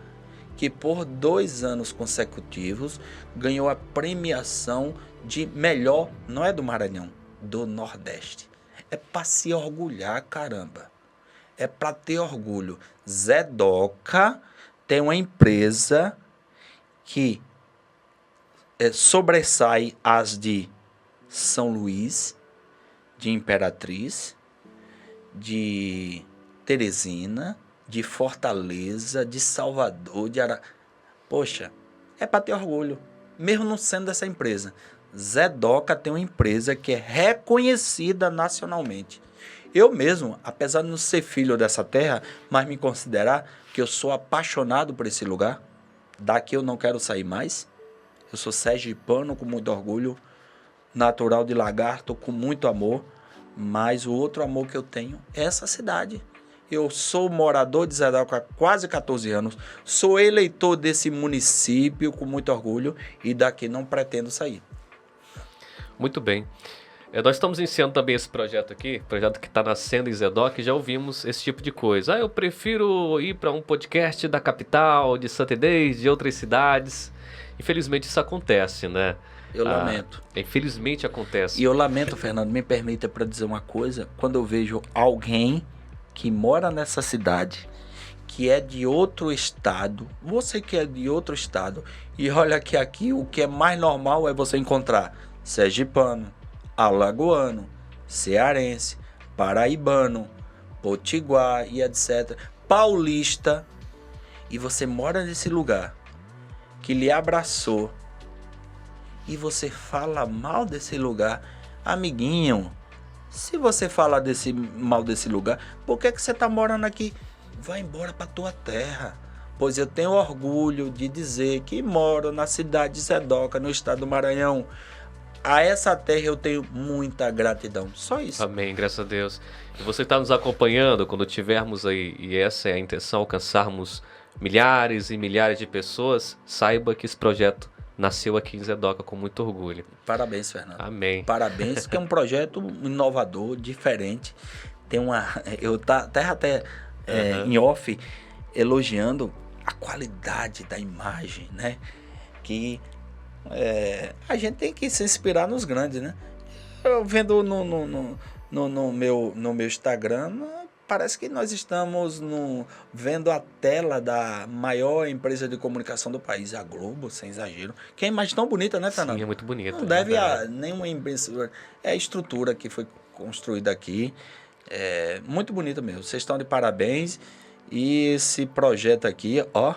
que por 2 anos consecutivos ganhou a premiação de melhor, não é do Maranhão, do Nordeste. É para se orgulhar, caramba. É para ter orgulho. Zedoca tem uma empresa que sobressai as de São Luís, de Imperatriz, de Teresina, de Fortaleza, de Salvador, de Poxa, é para ter orgulho, mesmo não sendo dessa empresa. Zedoca tem uma empresa que é reconhecida nacionalmente. Eu mesmo, apesar de não ser filho dessa terra, mas me considerar que eu sou apaixonado por esse lugar, daqui eu não quero sair mais. Eu sou sergipano com muito orgulho, natural de Lagarto com muito amor, mas o outro amor que eu tenho é essa cidade. Eu sou morador de Zedoca há quase 14 anos, sou eleitor desse município com muito orgulho e daqui não pretendo sair. Muito bem. Nós estamos iniciando também esse projeto aqui, projeto que está nascendo em Zedoca, e já ouvimos esse tipo de coisa. Eu prefiro ir para um podcast da capital, de Santa Inês, de outras cidades. Infelizmente isso acontece, né? Eu lamento. Infelizmente acontece. E eu lamento, Fernando, me permita para dizer uma coisa, quando eu vejo alguém que mora nessa cidade, que é de outro estado, você que é de outro estado, e olha que aqui o que é mais normal é você encontrar sergipano, alagoano, cearense, paraibano, potiguar e etc. Paulista. E você mora nesse lugar que lhe abraçou e você fala mal desse lugar. Amiguinho, se você falar mal desse lugar, por que você está morando aqui? Vai embora para tua terra. Pois eu tenho orgulho de dizer que moro na cidade de Zedoca, no estado do Maranhão. A essa terra eu tenho muita gratidão. Só isso. Amém, graças a Deus. E você está nos acompanhando quando tivermos aí, e essa é a intenção, alcançarmos milhares e milhares de pessoas, saiba que esse projeto nasceu aqui em Zedoca com muito orgulho. Parabéns, Fernando. Amém. Parabéns, que é um projeto inovador, diferente. Tem uma... Eu até em off elogiando a qualidade da imagem, né? Que a gente tem que se inspirar nos grandes, né? Eu vendo no meu Instagram, parece que nós estamos vendo a tela da maior empresa de comunicação do país, a Globo, sem exagero. Que é a imagem tão bonita, né, Fernando? Sim, é muito bonita. Não deve a nenhuma empresa. É a estrutura que foi construída aqui. É muito bonita mesmo. Vocês estão de parabéns. E esse projeto aqui, ó,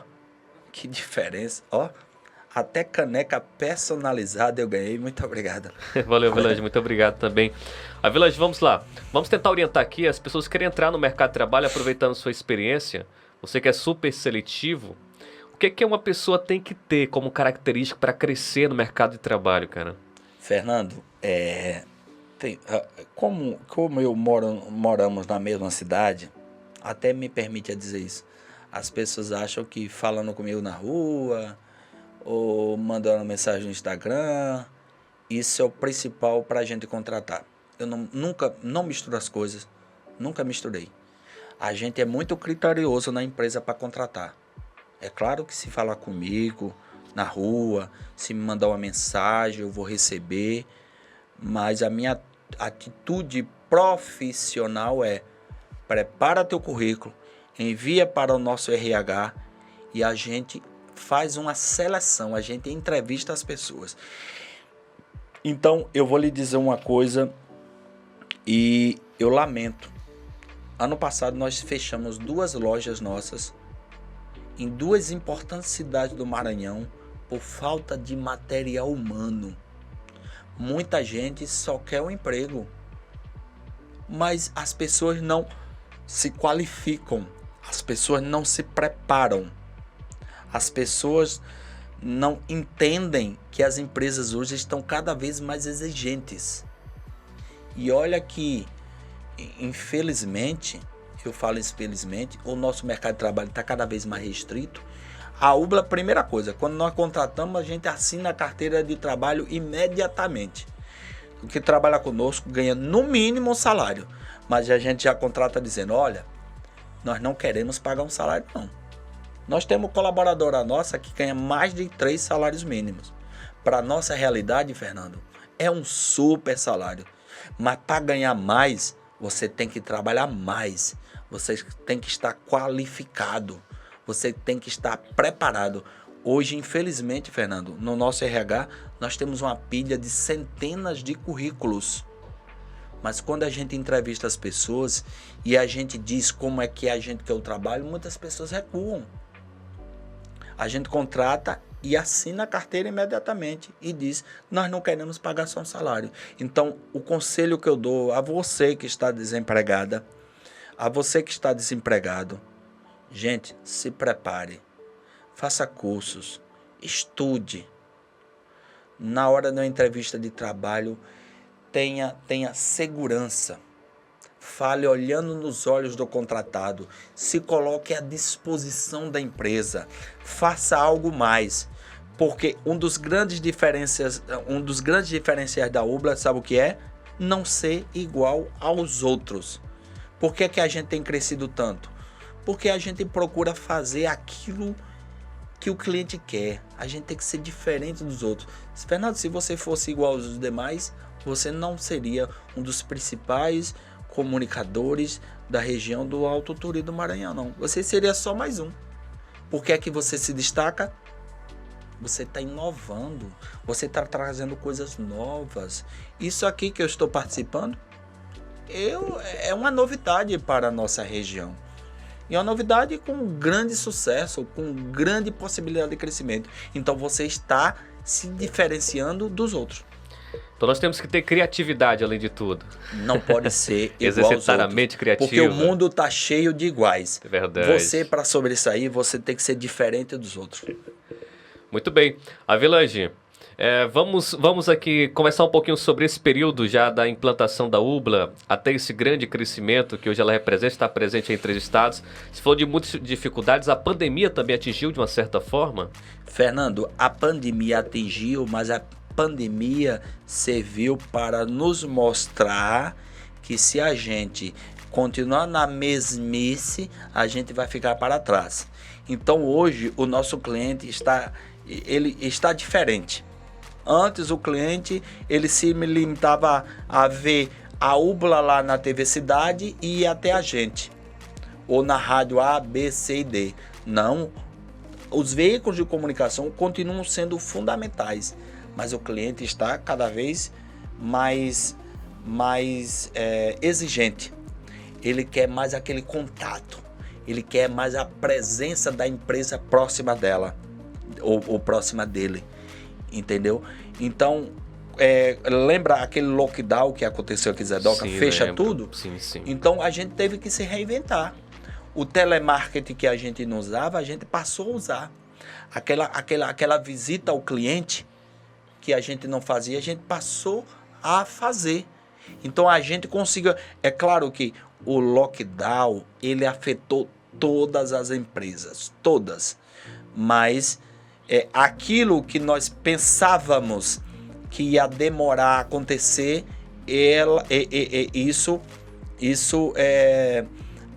que diferença, ó. Até caneca personalizada eu ganhei. Muito obrigado. Valeu, Village. Muito obrigado também. Village, vamos lá. Vamos tentar orientar aqui as pessoas que querem entrar no mercado de trabalho aproveitando sua experiência. Você que é super seletivo. O que uma pessoa tem que ter como característica para crescer no mercado de trabalho, cara? Fernando, como eu moramos na mesma cidade, até me permite dizer isso. As pessoas acham que falando comigo na rua ou mandando uma mensagem no Instagram, isso é o principal para a gente contratar. Eu nunca misturo as coisas, nunca misturei. A gente é muito criterioso na empresa para contratar. É claro que se falar comigo na rua, se me mandar uma mensagem, eu vou receber, mas a minha atitude profissional é: prepara teu currículo, envia para o nosso RH e a gente faz uma seleção, a gente entrevista as pessoas. Então, eu vou lhe dizer uma coisa e eu lamento. Ano passado nós fechamos 2 lojas nossas em 2 importantes cidades do Maranhão por falta de material humano. Muita gente só quer um emprego, mas as pessoas não se qualificam, as pessoas não se preparam, as pessoas não entendem que as empresas hoje estão cada vez mais exigentes. E olha que, infelizmente, eu falo infelizmente, o nosso mercado de trabalho está cada vez mais restrito. A UBLA, primeira coisa, quando nós contratamos, a gente assina a carteira de trabalho imediatamente. O que trabalha conosco ganha no mínimo um salário, mas a gente já contrata dizendo, olha, nós não queremos pagar um salário não. Nós temos colaboradora nossa que ganha mais de 3 salários mínimos. Para a nossa realidade, Fernando, é um super salário. Mas para ganhar mais, você tem que trabalhar mais. Você tem que estar qualificado. Você tem que estar preparado. Hoje, infelizmente, Fernando, no nosso RH, nós temos uma pilha de centenas de currículos. Mas quando a gente entrevista as pessoas e a gente diz como é que a gente quer o trabalho, muitas pessoas recuam. A gente contrata e assina a carteira imediatamente e diz, nós não queremos pagar só um salário. Então, o conselho que eu dou a você que está desempregada, a você que está desempregado, gente, se prepare, faça cursos, estude. Na hora da entrevista de trabalho, tenha segurança. Fale olhando nos olhos do contratado. Se coloque à disposição da empresa. Faça algo mais. Porque um dos grandes diferenciais da UBLA, sabe o que é? Não ser igual aos outros. Por que a gente tem crescido tanto? Porque a gente procura fazer aquilo que o cliente quer. A gente tem que ser diferente dos outros. Fernando, se você fosse igual aos demais, você não seria um dos principais comunicadores da região do Alto Turi do Maranhão, não. Você seria só mais um. Por que é que você se destaca? Você está inovando, você está trazendo coisas novas. Isso aqui que eu estou participando é uma novidade para a nossa região. E é uma novidade com grande sucesso, com grande possibilidade de crescimento. Então você está se diferenciando dos outros. Então nós temos que ter criatividade além de tudo. Não pode ser igual exercitar aos a mente criativa. Porque o mundo está cheio de iguais. É verdade. Você, para sobressair, você tem que ser diferente dos outros. Muito bem. Avelange, vamos aqui conversar um pouquinho sobre esse período já da implantação da UBLA, até esse grande crescimento que hoje ela representa, está presente em 3 estados. Você falou de muitas dificuldades, a pandemia também atingiu de uma certa forma? Fernando, a pandemia atingiu, mas a pandemia serviu para nos mostrar que se a gente continuar na mesmice, a gente vai ficar para trás. Então hoje o nosso cliente está diferente. Antes o cliente ele se limitava a ver a UBLA lá na TV Cidade e ir até a gente, ou na rádio A, B, C e D. Não, os veículos de comunicação continuam sendo fundamentais, mas o cliente está cada vez mais exigente. Ele quer mais aquele contato, ele quer mais a presença da empresa próxima dela, ou próxima dele, entendeu? Então, lembra aquele lockdown que aconteceu aqui em Zedoca? Sim, fecha lembro. tudo? Sim, sim. Então, a gente teve que se reinventar. O telemarketing que a gente não usava, a gente passou a usar. Aquela visita ao cliente que a gente não fazia, a gente passou a fazer. Então a gente conseguiu. É claro que o lockdown ele afetou todas as empresas, todas. Mas aquilo que nós pensávamos que ia demorar a acontecer, isso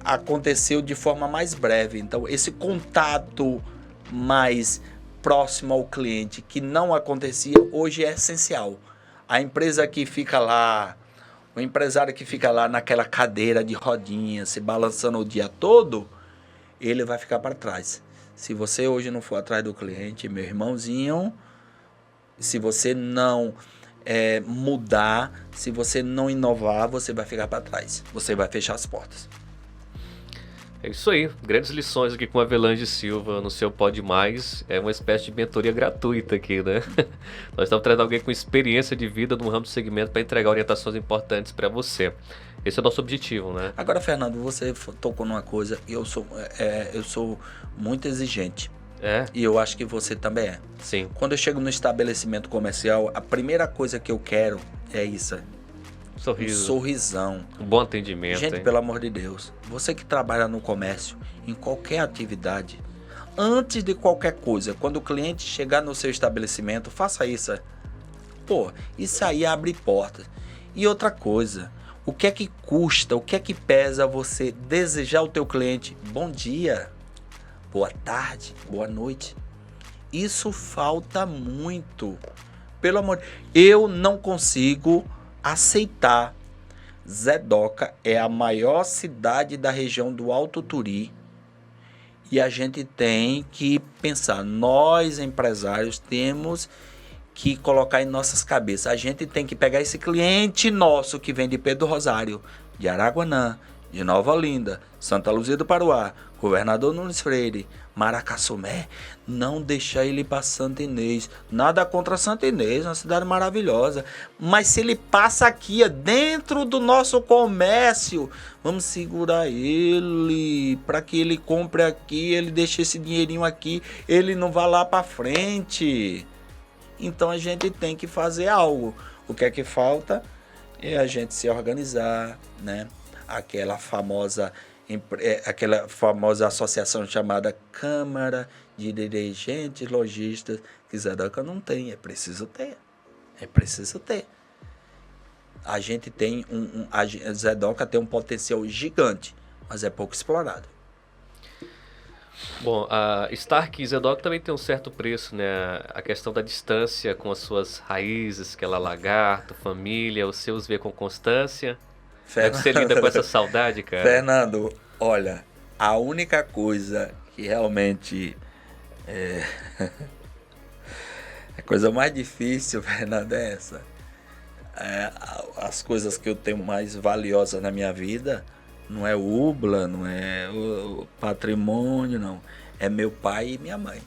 aconteceu de forma mais breve. Então esse contato mais próximo ao cliente que não acontecia, hoje é essencial. A empresa que fica lá, o empresário que fica lá naquela cadeira de rodinha, se balançando o dia todo, ele vai ficar para trás. Se você hoje não for atrás do cliente, meu irmãozinho, se você não mudar, se você não inovar, você vai ficar para trás. Você vai fechar as portas. É isso aí, grandes lições aqui com a Avelange Silva no seu Pode Mais. É uma espécie de mentoria gratuita aqui, né? Nós estamos trazendo alguém com experiência de vida no ramo do segmento para entregar orientações importantes para você. Esse é o nosso objetivo, né? Agora, Fernando, você tocou numa coisa, eu sou muito exigente. E eu acho que você também é. Sim. Quando eu chego no estabelecimento comercial, a primeira coisa que eu quero é isso. Sorriso. Um sorrisão. Um bom atendimento. Gente, pelo amor de Deus, você que trabalha no comércio, em qualquer atividade, antes de qualquer coisa, quando o cliente chegar no seu estabelecimento, faça isso. Pô, isso aí abre portas. E outra coisa, o que é que custa, o que é que pesa você desejar ao teu cliente bom dia, boa tarde, boa noite? Isso falta muito. Pelo amor, eu não consigo aceitar. Zedoca é a maior cidade da região do Alto Turi e a gente tem que pensar, nós empresários temos que colocar em nossas cabeças, a gente tem que pegar esse cliente nosso que vem de Pedro Rosário, de Araguanã, de Nova Olinda, Santa Luzia do Paruá, Governador Nunes Freire, Maracassumé, não deixar ele ir para Santa Inês. Nada contra Santa Inês, uma cidade maravilhosa. Mas se ele passa aqui, dentro do nosso comércio, vamos segurar ele para que ele compre aqui, ele deixe esse dinheirinho aqui, ele não vá lá para frente. Então a gente tem que fazer algo. O que é que falta? É a gente se organizar, né? Aquela famosa associação chamada Câmara de Dirigentes Lojistas, que Zedoca não tem, é preciso ter. A gente tem a Zedoca tem um potencial gigante, mas é pouco explorado. Bom, a Stark e Zedoca também tem um certo preço, né? A questão da distância com as suas raízes, que ela lagarto, família, você os vê com constância. Deve ser lida com essa saudade, cara. Fernando, olha, a única coisa que realmente a coisa mais difícil, Fernando, é essa. As coisas que eu tenho mais valiosas na minha vida não é o UBLA, não é o patrimônio, não. É meu pai e minha mãe.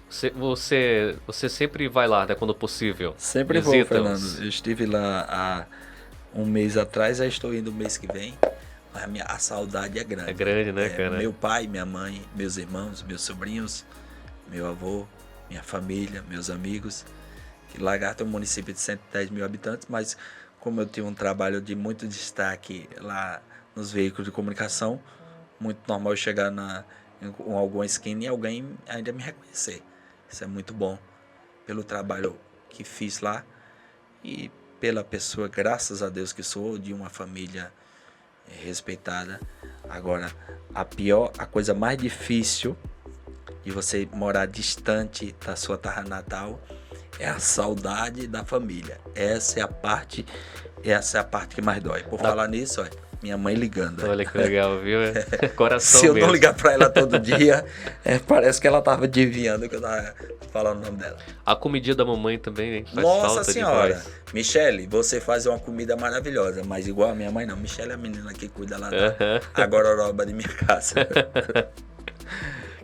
Você sempre vai lá, né, quando possível? Sempre vou, Fernando. Eu estive lá há um mês atrás, já estou indo o mês que vem. Mas a saudade é grande. É grande, né, cara? Meu pai, minha mãe, meus irmãos, meus sobrinhos, meu avô, minha família, meus amigos. Que Lagarto é um município de 110 mil habitantes, mas como eu tenho um trabalho de muito destaque lá nos veículos de comunicação, muito normal eu chegar em alguma esquina e alguém ainda me reconhecer. Isso é muito bom pelo trabalho que fiz lá e pela pessoa, graças a Deus, que sou de uma família respeitada. Agora, a coisa mais difícil de você morar distante da sua terra natal é a saudade da família. Essa é a parte que mais dói. Por falar nisso, olha, minha mãe ligando. Olha que legal, viu? Coração Se eu mesmo. não ligar pra ela todo dia, parece que ela tava adivinhando que eu tava falando o nome dela. A comidinha da mamãe também, hein? Faz Nossa falta senhora, demais. Michele, você faz uma comida maravilhosa, mas igual a minha mãe não. Michele é a menina que cuida lá da gororoba de minha casa.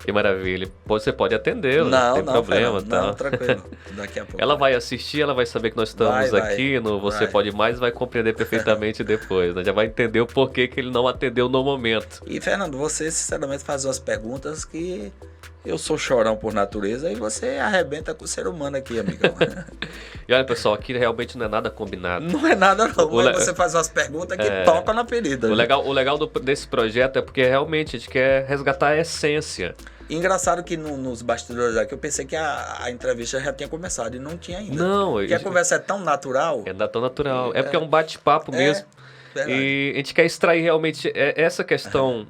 Que maravilha. Você pode atendê-la, não tem problema. Fernando, não, tranquilo. Daqui a pouco. Ela vai assistir, ela vai saber que nós estamos aqui no Você Pode Mais e vai compreender perfeitamente depois, né? Já vai entender o porquê que ele não atendeu no momento. E, Fernando, você sinceramente faz umas perguntas que eu sou chorão por natureza e você arrebenta com o ser humano aqui, amigão. E olha, pessoal, aqui realmente não é nada combinado. Não é nada não, mas você faz umas perguntas que tocam na ferida. O legal desse projeto é porque realmente a gente quer resgatar a essência. Engraçado que nos bastidores aqui eu pensei que a entrevista já tinha começado e não tinha ainda. Não. Porque a conversa é tão natural. É tão natural. É porque é um bate-papo mesmo. Verdade. E a gente quer extrair realmente essa questão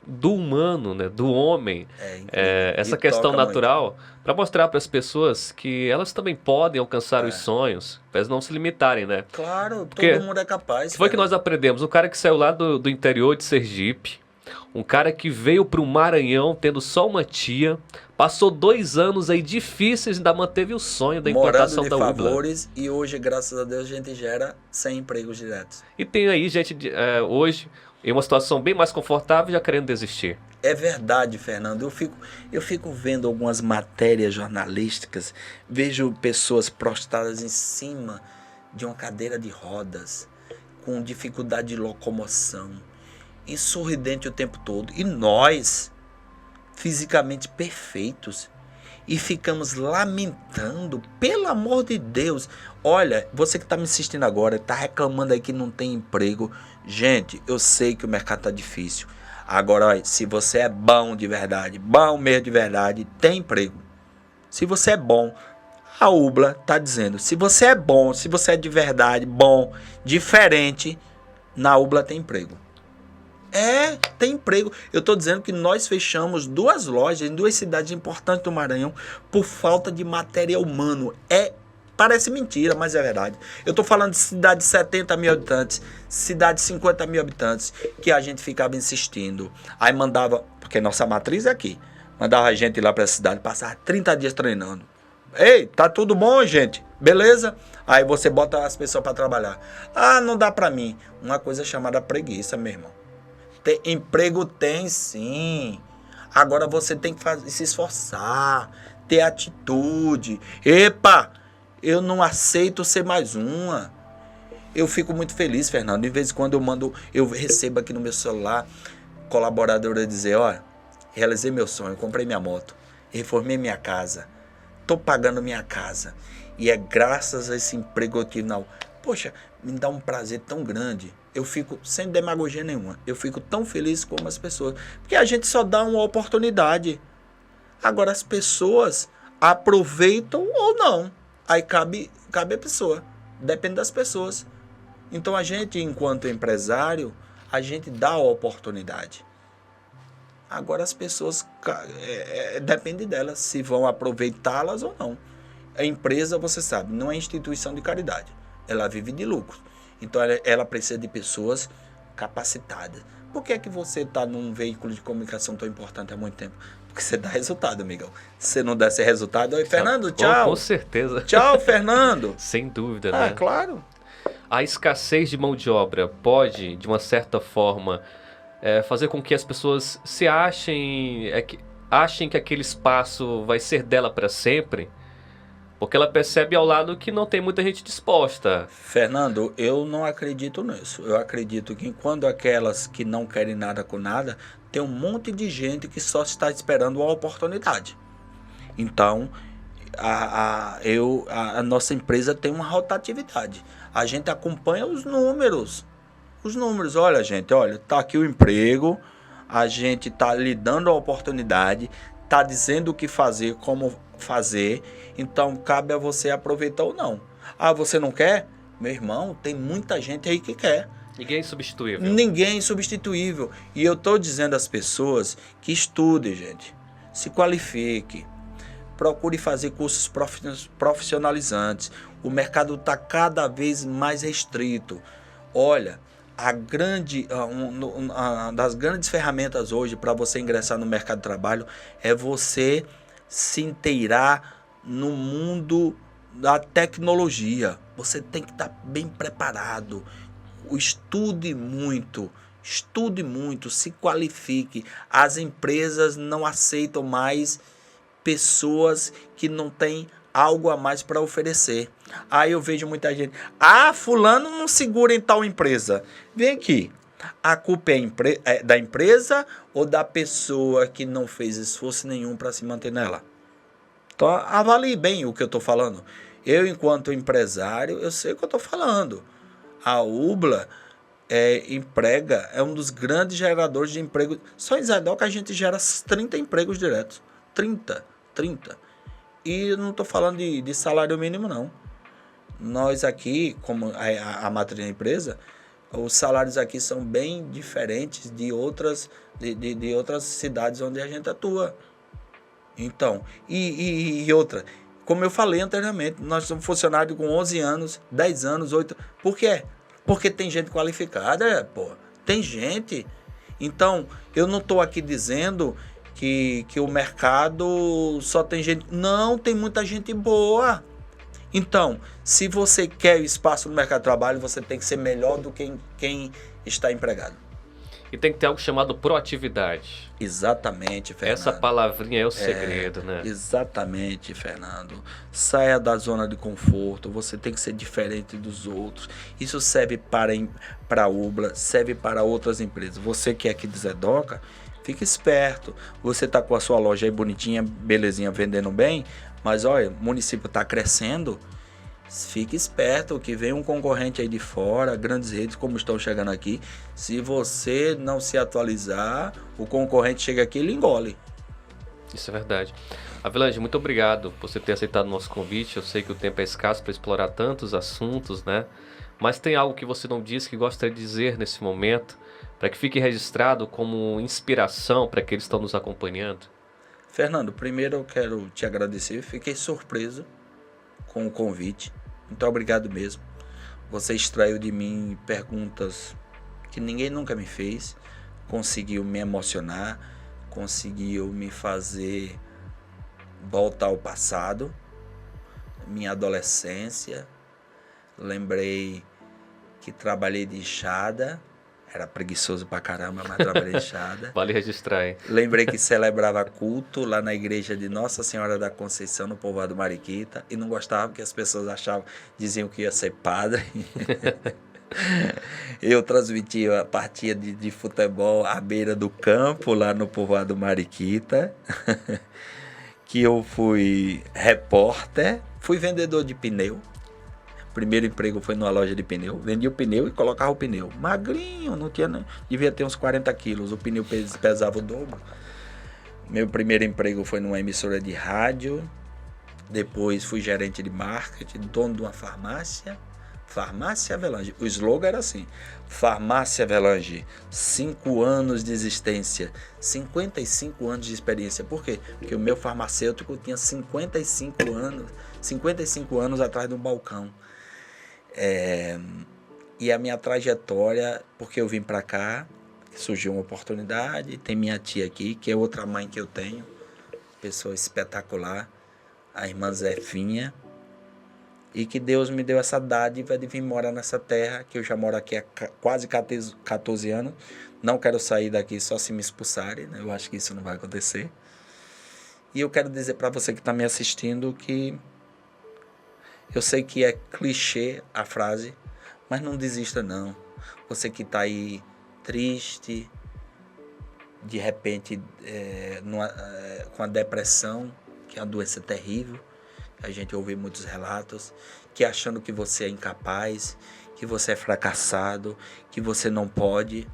do humano, né, do homem, essa questão natural, para mostrar para as pessoas que elas também podem alcançar os sonhos, para elas não se limitarem, né? Claro, porque todo mundo é capaz. Foi que nós aprendemos. O cara que saiu lá do interior de Sergipe, Um cara que veio para o Maranhão tendo só uma tia, passou 2 anos aí difíceis e ainda manteve o sonho da implantação da Morando UBLA. de favores e hoje, graças a Deus, a gente gera 100 empregos diretos. E tem aí gente hoje em uma situação bem mais confortável já querendo desistir. É verdade, Fernando. Eu fico vendo algumas matérias jornalísticas, vejo pessoas prostradas em cima de uma cadeira de rodas, com dificuldade de locomoção, e sorridente o tempo todo. E nós, fisicamente perfeitos, e ficamos lamentando, pelo amor de Deus. Olha, você que está me assistindo agora, está reclamando aí que não tem emprego. Gente, eu sei que o mercado está difícil. Agora, olha, se você é bom de verdade, bom mesmo de verdade, tem emprego. Se você é bom, a UBLA está dizendo, se você é bom, se você é de verdade, bom, diferente, na UBLA tem emprego. Tem emprego. Eu estou dizendo que nós fechamos 2 lojas em 2 cidades importantes do Maranhão por falta de material humano. Parece mentira, mas é verdade. Eu estou falando de cidade de 70 mil habitantes, cidade de 50 mil habitantes, que a gente ficava insistindo. Aí mandava, porque nossa matriz é aqui, mandava a gente ir lá para a cidade, passava 30 dias treinando. Ei, tá tudo bom, gente? Beleza? Aí você bota as pessoas para trabalhar. Ah, não dá para mim. Uma coisa chamada preguiça, meu irmão. Emprego tem sim. Agora você tem que se esforçar, ter atitude. Epa, eu não aceito ser mais uma. Eu fico muito feliz, Fernando. De vez em quando eu recebo aqui no meu celular colaboradora dizer, olha, realizei meu sonho, comprei minha moto, reformei minha casa, tô pagando minha casa. E é graças a esse emprego que eu tive na UBLA. Poxa, me dá um prazer tão grande. Eu fico, sem demagogia nenhuma, eu fico tão feliz como as pessoas. Porque a gente só dá uma oportunidade. Agora as pessoas aproveitam ou não. Aí cabe a pessoa. Depende das pessoas. Então a gente, enquanto empresário, a gente dá a oportunidade. Agora as pessoas, depende delas, se vão aproveitá-las ou não. A empresa, você sabe, não é instituição de caridade. Ela vive de lucro. Então ela precisa de pessoas capacitadas. Por que é que você está num veículo de comunicação tão importante há muito tempo? Porque você dá resultado, amigão. Se você não der esse resultado... Oi, Fernando, tchau. Com certeza. Tchau, Fernando. Sem dúvida, né? Claro. A escassez de mão de obra pode, de uma certa forma, fazer com que as pessoas se achem que aquele espaço vai ser dela para sempre? Porque ela percebe ao lado que não tem muita gente disposta. Fernando, eu não acredito nisso. Eu acredito que quando aquelas que não querem nada com nada, tem um monte de gente que só está esperando uma oportunidade. Então, a nossa empresa tem uma rotatividade. A gente acompanha os números. Os números, olha, gente, olha, tá aqui o emprego, a gente tá lhe dando a oportunidade, tá dizendo o que fazer, como fazer, então cabe a você aproveitar ou não. Ah, você não quer? Meu irmão, tem muita gente aí que quer. Ninguém é insubstituível. Ninguém é insubstituível. E eu estou dizendo às pessoas que estudem, gente. Se qualifique. Procure fazer cursos profissionalizantes. O mercado está cada vez mais restrito. Olha, uma das grandes ferramentas hoje para você ingressar no mercado de trabalho é você se inteirar no mundo da tecnologia. Você tem que estar bem preparado. Estude muito, se qualifique. As empresas não aceitam mais pessoas que não têm algo a mais para oferecer. Aí eu vejo muita gente, fulano não segura em tal empresa. Vem aqui, a culpa é da empresa ou da pessoa que não fez esforço nenhum para se manter nela? Então avalie bem o que eu estou falando. Eu, enquanto empresário, eu sei o que eu estou falando. A UBLA emprega, é um dos grandes geradores de emprego. Só em Zedoca a gente gera 30 empregos diretos. 30. E eu não estou falando de salário mínimo, não. Nós aqui, como a matriz da empresa, os salários aqui são bem diferentes de outras cidades onde a gente atua. Então, e outra, como eu falei anteriormente, nós somos funcionários com 11 anos, 10 anos, 8... Por quê? Porque tem gente qualificada, pô. Tem gente. Então, eu não estou aqui dizendo que o mercado só tem gente... Não, tem muita gente boa. Então, se você quer espaço no mercado de trabalho, você tem que ser melhor do que quem está empregado. E tem que ter algo chamado proatividade. Exatamente, Fernando. Essa palavrinha é o segredo, né? Exatamente, Fernando. Saia da zona de conforto, você tem que ser diferente dos outros. Isso serve para a Ubla, serve para outras empresas. Você que é aqui de Zedoca, fique esperto. Você está com a sua loja aí bonitinha, belezinha, vendendo bem, mas olha, o município está crescendo. Fique esperto que vem um concorrente aí de fora, grandes redes como estão chegando aqui. Se você não se atualizar, o concorrente chega aqui e ele engole. Isso é verdade. Avelange, muito obrigado por você ter aceitado o nosso convite. Eu sei que o tempo é escasso para explorar tantos assuntos, né? Mas tem algo que você não disse que gostaria de dizer nesse momento, para que fique registrado como inspiração para aqueles que estão nos acompanhando? Fernando, primeiro eu quero te agradecer. Fiquei surpreso com o convite. Muito obrigado mesmo. Você extraiu de mim perguntas que ninguém nunca me fez. Conseguiu me emocionar. Conseguiu me fazer voltar ao passado. Minha adolescência. Lembrei que trabalhei de enxada. Era preguiçoso pra caramba, mas trabalhei de enxada. Vale registrar, hein? Lembrei que celebrava culto lá na igreja de Nossa Senhora da Conceição, no povoado Mariquita, e não gostava porque as pessoas diziam que ia ser padre. Eu transmitia a partida de futebol à beira do campo, lá no povoado Mariquita, que eu fui repórter, fui vendedor de pneu. Primeiro emprego foi numa loja de pneu. Vendia o pneu e colocava o pneu. Magrinho, não tinha, devia ter uns 40 quilos. O pneu pesava o dobro. Meu primeiro emprego foi numa emissora de rádio. Depois fui gerente de marketing, dono de uma farmácia. Farmácia Avelange. O slogan era assim: Farmácia Avelange, 5 anos de existência, 55 anos de experiência. Por quê? Porque o meu farmacêutico tinha 55 anos atrás de um balcão. E a minha trajetória, porque eu vim para cá, surgiu uma oportunidade, tem minha tia aqui, que é outra mãe que eu tenho, pessoa espetacular, a irmã Zefinha, e que Deus me deu essa dádiva de vir morar nessa terra, que eu já moro aqui há quase 14 anos, não quero sair daqui só se me expulsarem, né? Eu acho que isso não vai acontecer. E eu quero dizer para você que está me assistindo que eu sei que é clichê a frase, mas não desista não. Você que está aí triste, de repente com a depressão, que é uma doença terrível, a gente ouve muitos relatos, que achando que você é incapaz, que você é fracassado, que você não pode.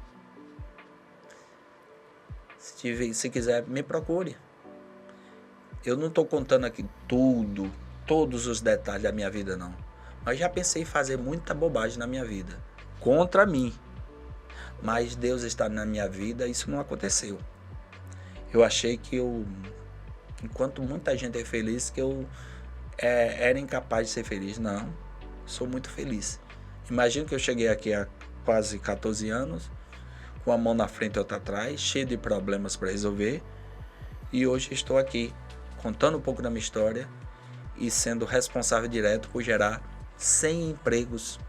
Se quiser, me procure. Eu não estou contando aqui todos os detalhes da minha vida, não. Mas já pensei em fazer muita bobagem na minha vida, contra mim. Mas Deus está na minha vida, isso não aconteceu. Eu achei que enquanto muita gente é feliz, que eu era incapaz de ser feliz. Não, sou muito feliz. Imagina que eu cheguei aqui há quase 14 anos, com a mão na frente e outra atrás, cheio de problemas para resolver. E hoje estou aqui, contando um pouco da minha história, e sendo responsável direto por gerar 100 empregos.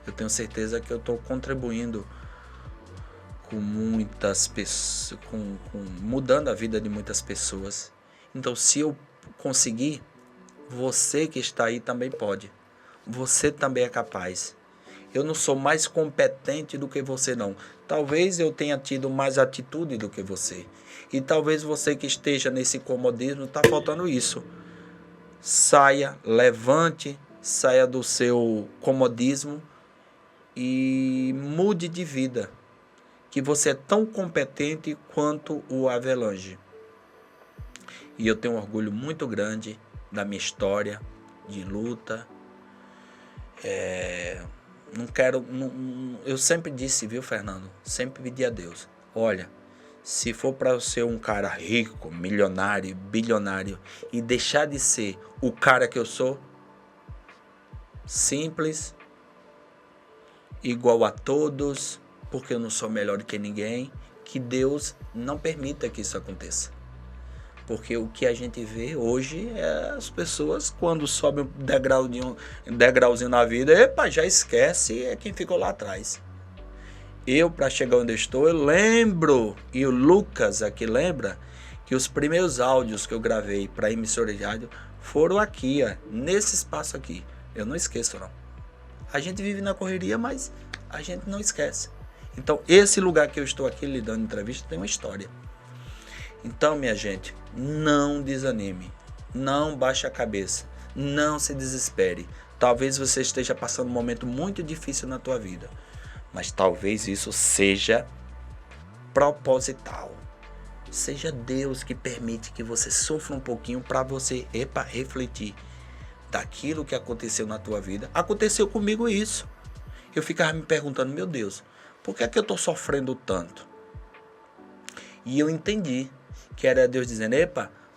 Eu tenho certeza que eu estou contribuindo com muitas pessoas, mudando a vida de muitas pessoas. Então, se eu conseguir, você que está aí também pode. Você também é capaz. Eu não sou mais competente do que você, não. Talvez eu tenha tido mais atitude do que você. E talvez você que esteja nesse comodismo, está faltando isso. Saia, levante, saia do seu comodismo e mude de vida. Que você é tão competente quanto o Avelange. E eu tenho um orgulho muito grande da minha história de luta. Eu sempre disse, viu, Fernando? Sempre pedi a Deus: olha, se for para eu ser um cara rico, milionário, bilionário e deixar de ser o cara que eu sou, simples, igual a todos, porque eu não sou melhor do que ninguém, que Deus não permita que isso aconteça. Porque o que a gente vê hoje é as pessoas, quando sobem um degrauzinho na vida, já esquece quem ficou lá atrás. Eu, para chegar onde eu estou, eu lembro, e o Lucas aqui lembra, que os primeiros áudios que eu gravei para emissora de rádio foram aqui, nesse espaço aqui. Eu não esqueço, não. A gente vive na correria, mas a gente não esquece. Então, esse lugar que eu estou aqui lhe dando entrevista tem uma história. Então, minha gente, não desanime, não baixe a cabeça, não se desespere. Talvez você esteja passando um momento muito difícil na tua vida, mas talvez isso seja proposital. Seja Deus que permite que você sofra um pouquinho para você, refletir daquilo que aconteceu na tua vida. Aconteceu comigo isso. Eu ficava me perguntando, meu Deus, por que é que eu estou sofrendo tanto? E eu entendi que era Deus dizendo,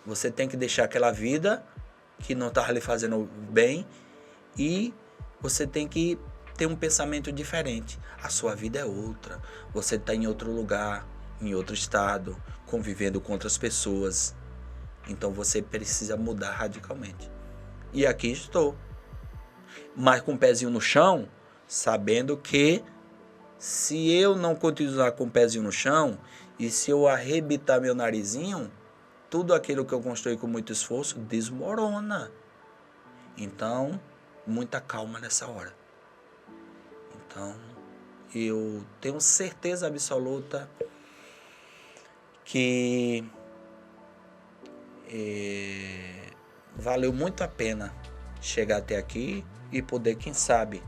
você tem que deixar aquela vida que não estava lhe fazendo bem e você tem que ter um pensamento diferente. A sua vida é outra. Você está em outro lugar, em outro estado, convivendo com outras pessoas. Então você precisa mudar radicalmente. E aqui estou. Mas com o pezinho no chão, sabendo que se eu não continuar com o pezinho no chão, e se eu arrebitar meu narizinho, tudo aquilo que eu construí com muito esforço desmorona. Então, muita calma nessa hora. Então, eu tenho certeza absoluta que valeu muito a pena chegar até aqui e poder, quem sabe,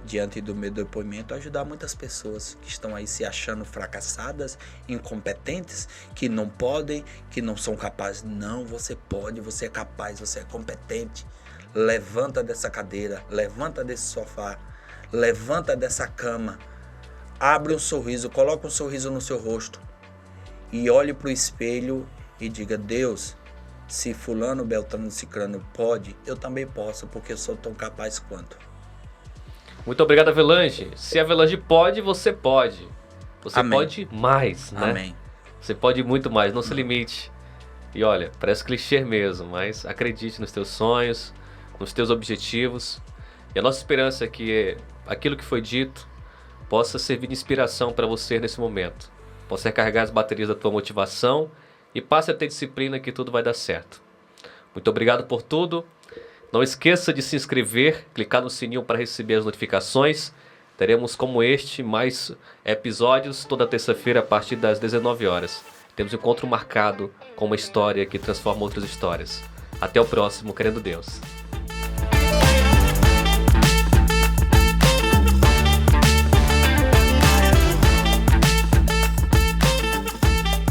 diante do meu depoimento, ajudar muitas pessoas que estão aí se achando fracassadas, incompetentes, que não podem, que não são capazes. Não, você pode, você é capaz, você é competente. Levanta dessa cadeira, levanta desse sofá, levanta dessa cama, abre um sorriso, coloca um sorriso no seu rosto e olhe para o espelho e diga, Deus, se fulano, beltrano, cicrano pode, eu também posso, porque eu sou tão capaz quanto. Muito obrigado, Avelange. Se a Avelange pode, você pode. Você Amém. Pode mais, né? Amém. Você pode muito mais, não se limite. E olha, parece clichê mesmo, mas acredite nos teus sonhos, nos teus objetivos. E a nossa esperança é que aquilo que foi dito possa servir de inspiração para você nesse momento. Possa recarregar as baterias da tua motivação e passe a ter disciplina que tudo vai dar certo. Muito obrigado por tudo. Não esqueça de se inscrever, clicar no sininho para receber as notificações. Teremos como este mais episódios toda terça-feira a partir das 19 horas. Temos um encontro marcado com uma história que transforma outras histórias. Até o próximo, querendo Deus.